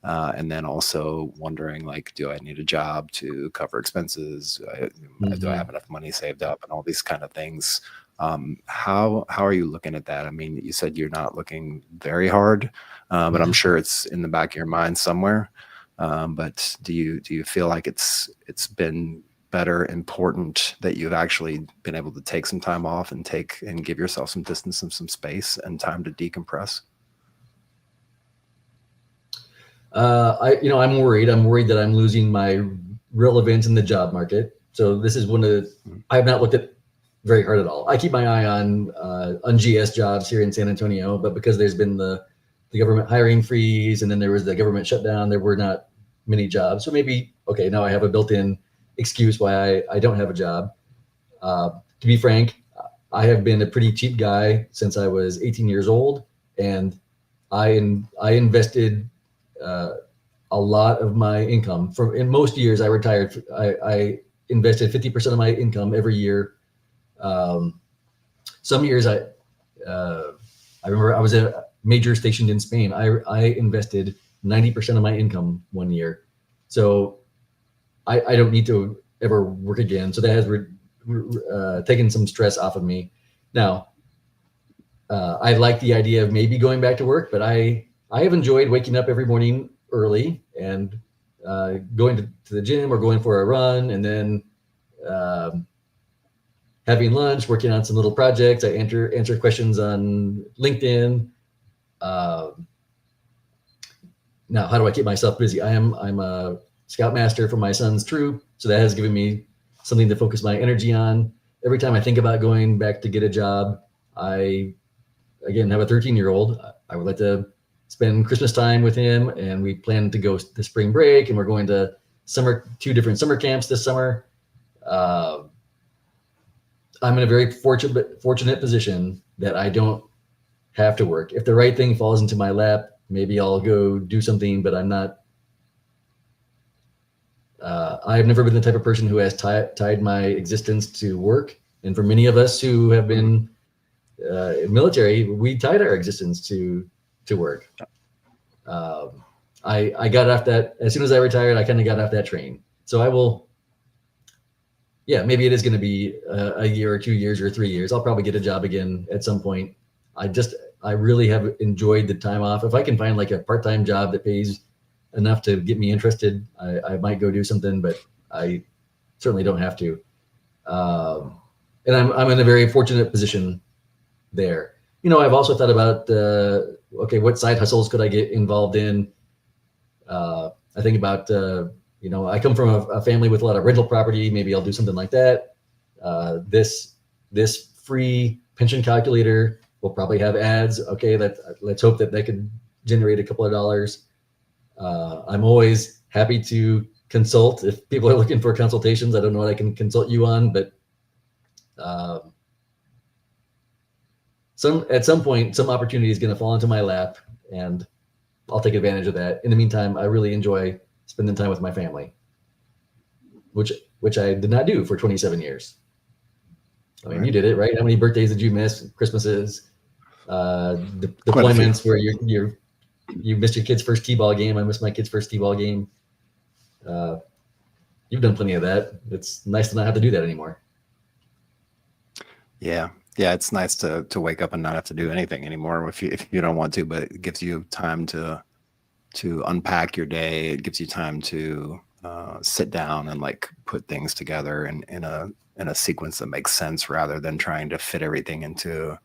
and then also wondering, like, do I need a job to cover expenses? Do I have enough money saved up, and all these kind of things. How are you looking at that? I mean, you said you're not looking very hard, but I'm sure it's in the back of your mind somewhere. But do you feel like it's been better, important that you've actually been able to take some time off and give yourself some distance and some space and time to decompress? I'm worried. I'm worried that I'm losing my relevance in the job market. So this is one of I have not looked at very hard at all. I keep my eye on GS jobs here in San Antonio, but because there's been the government hiring freeze, and then there was the government shutdown, there were not many jobs. So maybe, okay, now I have a built-in excuse why I don't have a job. To be frank, I have been a pretty cheap guy since I was 18 years old, and I invested a lot of my income. In most years I retired, I invested 50% of my income every year. Some years I remember I was a major stationed in Spain. I invested 90% of my income one year. So I don't need to ever work again. So that has taken some stress off of me. Now, I like the idea of maybe going back to work, but I have enjoyed waking up every morning early and going to the gym or going for a run, and then having lunch, working on some little projects. I answer questions on LinkedIn. Now, how do I keep myself busy? I'm a scoutmaster for my son's troop, so that has given me something to focus my energy on. Every time I think about going back to get a job, I, again, have a 13-year-old. I would like to spend Christmas time with him, and we plan to go to spring break, and we're going to 2 different summer camps this summer. I'm in a very fortunate position that I don't have to work. If the right thing falls into my lap, maybe I'll go do something, but I'm not. I've never been the type of person who has tied my existence to work. And for many of us who have been military, we tied our existence to work. I got off that, as soon as I retired, I kind of got off that train. So I will, maybe it is going to be a year or 2 years or 3 years. I'll probably get a job again at some point. I really have enjoyed the time off. If I can find like a part-time job that pays enough to get me interested, I might go do something, but I certainly don't have to. And I'm in a very fortunate position there. I've also thought about, okay, what side hustles could I get involved in? I think about, I come from a family with a lot of rental property. Maybe I'll do something like that. This free pension calculator will probably have ads. Okay, let's hope that could generate a couple of dollars. I'm always happy to consult if people are looking for consultations. I don't know what I can consult you on, but at some point, some opportunity is going to fall into my lap, and I'll take advantage of that. In the meantime, I really enjoy spending time with my family, which I did not do for 27 years. I mean, You did it, right? How many birthdays did you miss? Christmases, deployments where you missed your kid's first T-ball game. I missed my kid's first T-ball game. You've done plenty of that. It's nice to not have to do that anymore. Yeah. Yeah, it's nice to wake up and not have to do anything anymore if you don't want to, but it gives you time to unpack your day. It gives you time to sit down and like put things together in a sequence that makes sense, rather than trying to fit everything into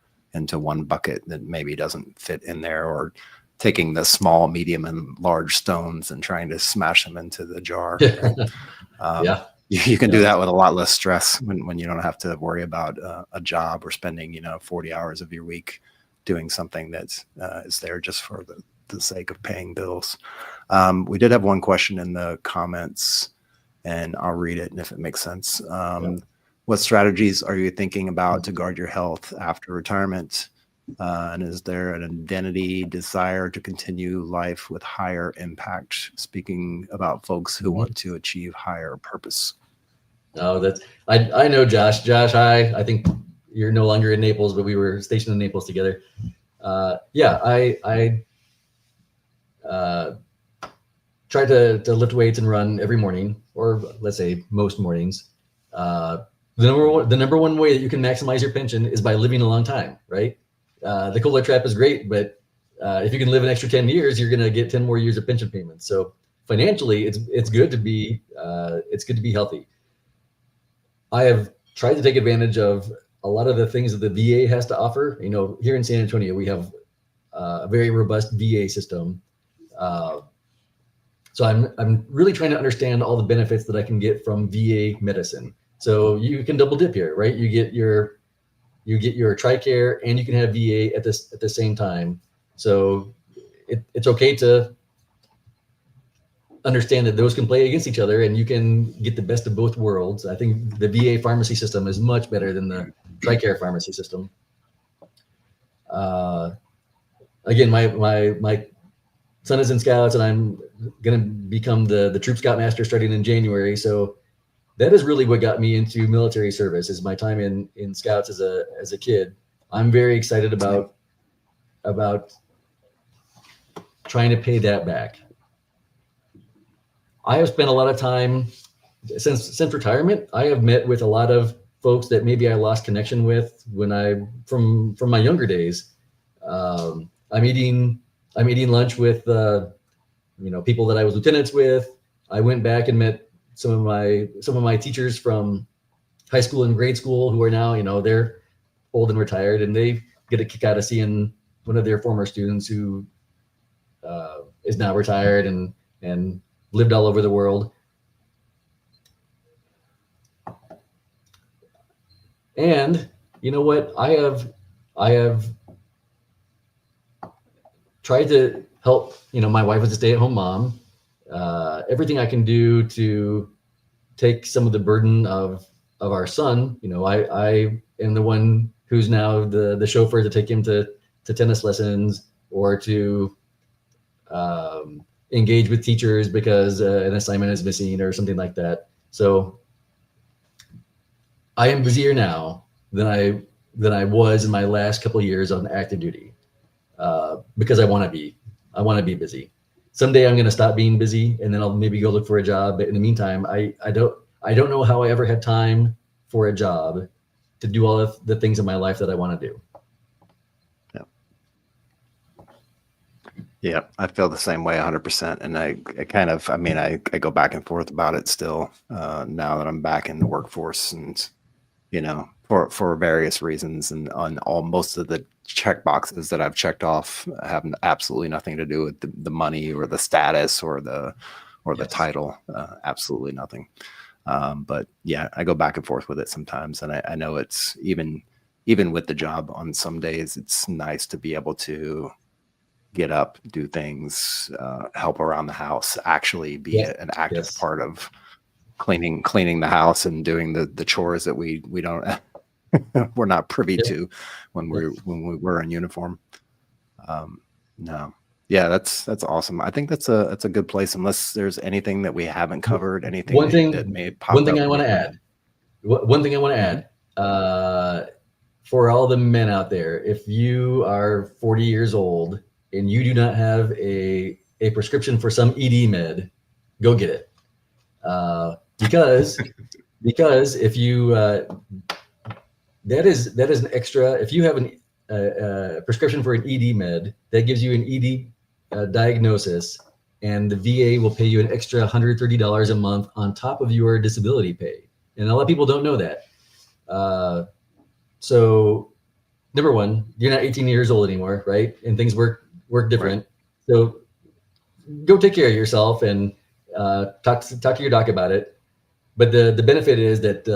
one bucket that maybe doesn't fit in there, or taking the small, medium, and large stones and trying to smash them into the jar. Right?
Yeah.
You can do that with a lot less stress when you don't have to worry about a job or spending 40 hours of your week doing something that is there just for the sake of paying bills. We did have one question in the comments, and I'll read it, and if it makes sense. What strategies are you thinking about to guard your health after retirement? And is there an identity desire to continue life with higher impact? Speaking about folks who want to achieve higher purpose.
Oh, I know Josh. Josh, I think you're no longer in Naples, but we were stationed in Naples together. I try to lift weights and run every morning, or let's say most mornings. The number one way that you can maximize your pension is by living a long time, right? The Kohler trap is great, but if you can live an extra 10 years, you're going to get 10 more years of pension payments. So financially, it's good to be healthy. I have tried to take advantage of a lot of the things that the VA has to offer. Here in San Antonio, we have a very robust VA system. So I'm really trying to understand all the benefits that I can get from VA medicine. So you can double dip here, right? You get your TRICARE, and you can have VA at the same time. So it's okay to understand that those can play against each other, and you can get the best of both worlds. I think the VA pharmacy system is much better than the TRICARE pharmacy system. Again, my son is in Scouts, and I'm going to become the Troop Scoutmaster starting in January. So that is really what got me into military service, is my time in Scouts as a kid. I'm very excited about trying to pay that back. I have spent a lot of time since retirement. I have met with a lot of folks that maybe I lost connection with from my younger days. I'm eating lunch with people that I was lieutenants with. I went back and met some of my teachers from high school and grade school who are now, they're old and retired, and they get a kick out of seeing one of their former students who is now retired and lived all over the world. And you know what? I have tried to help. My wife is a stay-at-home mom. Everything I can do to take some of the burden of our son. I am the one who's now the chauffeur to take him to tennis lessons, or to engage with teachers because an assignment is missing or something like that. So I am busier now than I was in my last couple of years on active duty, because I want to be busy. Someday I'm going to stop being busy, and then I'll maybe go look for a job. But in the meantime, I don't know how I ever had time for a job to do all of the things in my life that I want to do.
Yeah, I feel the same way 100%. And I go back and forth about it still, now that I'm back in the workforce, and, for various reasons, and on most of the check boxes that I've checked off have absolutely nothing to do with the money or the status or the title, absolutely nothing. But yeah, I go back and forth with it sometimes. And I know it's even with the job, on some days, it's nice to be able to get up, do things, help around the house, actually be an active part of cleaning the house and doing the chores that we don't we're not privy to when we were in uniform. No. Yeah, that's awesome. I think that's a good place, unless there's anything that we haven't covered, anything that may pop up.
One thing I want to add, for all the men out there, if you are 40 years old and you do not have a prescription for some ED med, go get it. Because if you that is an extra. If you have a prescription for an ED med, that gives you an ED diagnosis, and the VA will pay you an extra $130 a month on top of your disability pay. And a lot of people don't know that. So number one, you're not 18 years old anymore, right? And things work different. Right. So go take care of yourself and talk to your doc about it. But the benefit is that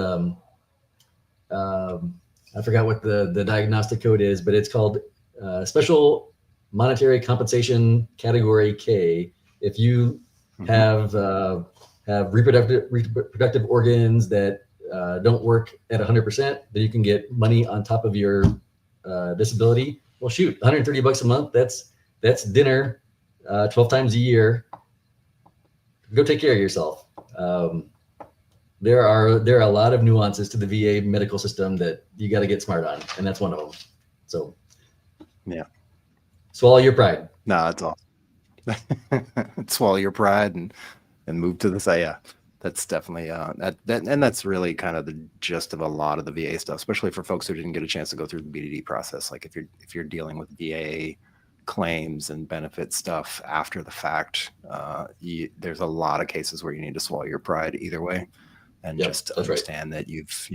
I forgot what the diagnostic code is, but it's called Special Monetary Compensation Category K. If you have reproductive organs that don't work at 100%, then you can get money on top of your disability. Well, shoot, $130 a month. That's dinner 12 times a year. Go take care of yourself. There are a lot of nuances to the VA medical system that you got to get smart on, and that's one of them. So,
yeah,
swallow your pride.
No, that's all. Swallow your pride and move to the side. Yeah, that's definitely and that's really kind of the gist of a lot of the VA stuff, especially for folks who didn't get a chance to go through the BDD process. Like if you're dealing with VA claims and benefit stuff after the fact, there's a lot of cases where you need to swallow your pride either way. And just understand that you've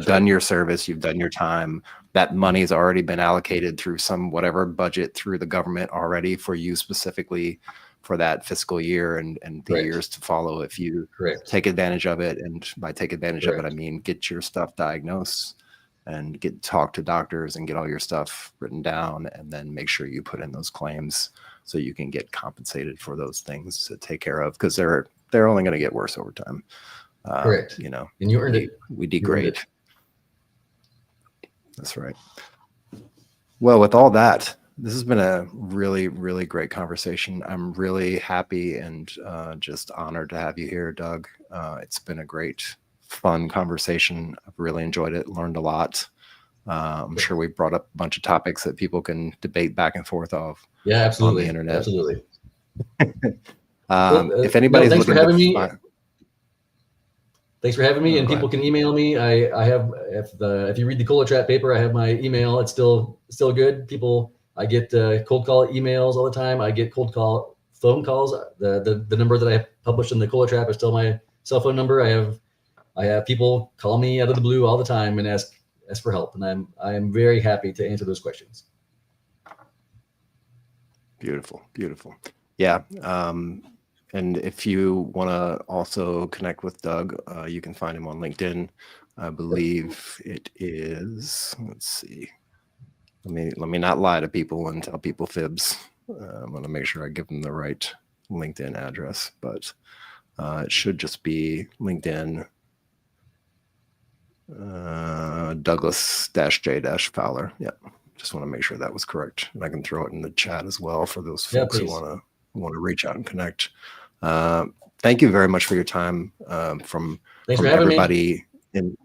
done your service, you've done your time. That money's already been allocated through some whatever budget through the government already for you specifically for that fiscal year and the years to follow if you take advantage of it. And by take advantage of it, I mean get your stuff diagnosed and talk to doctors and get all your stuff written down, and then make sure you put in those claims so you can get compensated for those things to take care of, because they're only going to get worse over time.
Correct.
You know,
and you earned it.
We degrade. That's right. Well, with all that, this has been a really, really great conversation. I'm really happy and just honored to have you here, Doug. It's been a great, fun conversation. I've really enjoyed it, learned a lot. I'm sure we brought up a bunch of topics that people can debate back and forth of.
Yeah, absolutely.
On the internet.
Absolutely.
If anybody's
thanks
looking
for having me.
Thanks
for having me, and people can email me. I have, if you read the Cola Trap paper, I have my email. It's still good. I get cold call emails all the time. I get cold call phone calls. The number that I published in the Cola Trap is still my cell phone number. I have people call me out of the blue all the time and ask for help, and I am very happy to answer those questions.
Beautiful. Yeah. And if you want to also connect with Doug, you can find him on LinkedIn. I believe it is, let's see. Let me not lie to people and tell people fibs. I'm going to make sure I give them the right LinkedIn address, but it should just be LinkedIn Douglas-J-Fowler. Yeah. Just want to make sure that was correct. And I can throw it in the chat as well for those folks who want to reach out and connect. Thank you very much for your time. From everybody in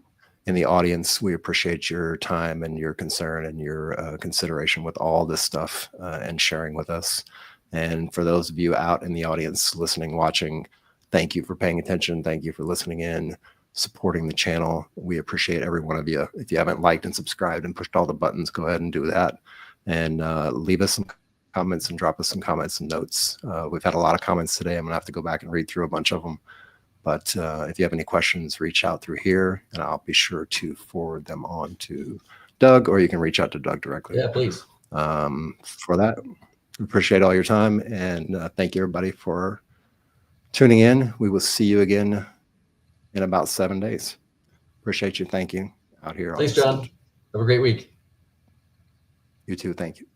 the audience, we appreciate your time and your concern and your consideration with all this stuff and sharing with us. And for those of you out in the audience listening, watching, thank you for paying attention. Thank you for listening in, supporting the channel. We appreciate every one of you. If you haven't liked and subscribed and pushed all the buttons, go ahead and do that, and leave us some comments and drop us some comments and notes. We've had a lot of comments today. I'm gonna have to go back and read through a bunch of them, but if you have any questions, reach out through here and I'll be sure to forward them on to Doug, or you can reach out to Doug directly.
Yeah, please.
For that, appreciate all your time, and thank you everybody for tuning in. We will see you again in about 7 days. Appreciate you. Thank you out here.
Thanks, John. Have a great week.
You too. Thank you.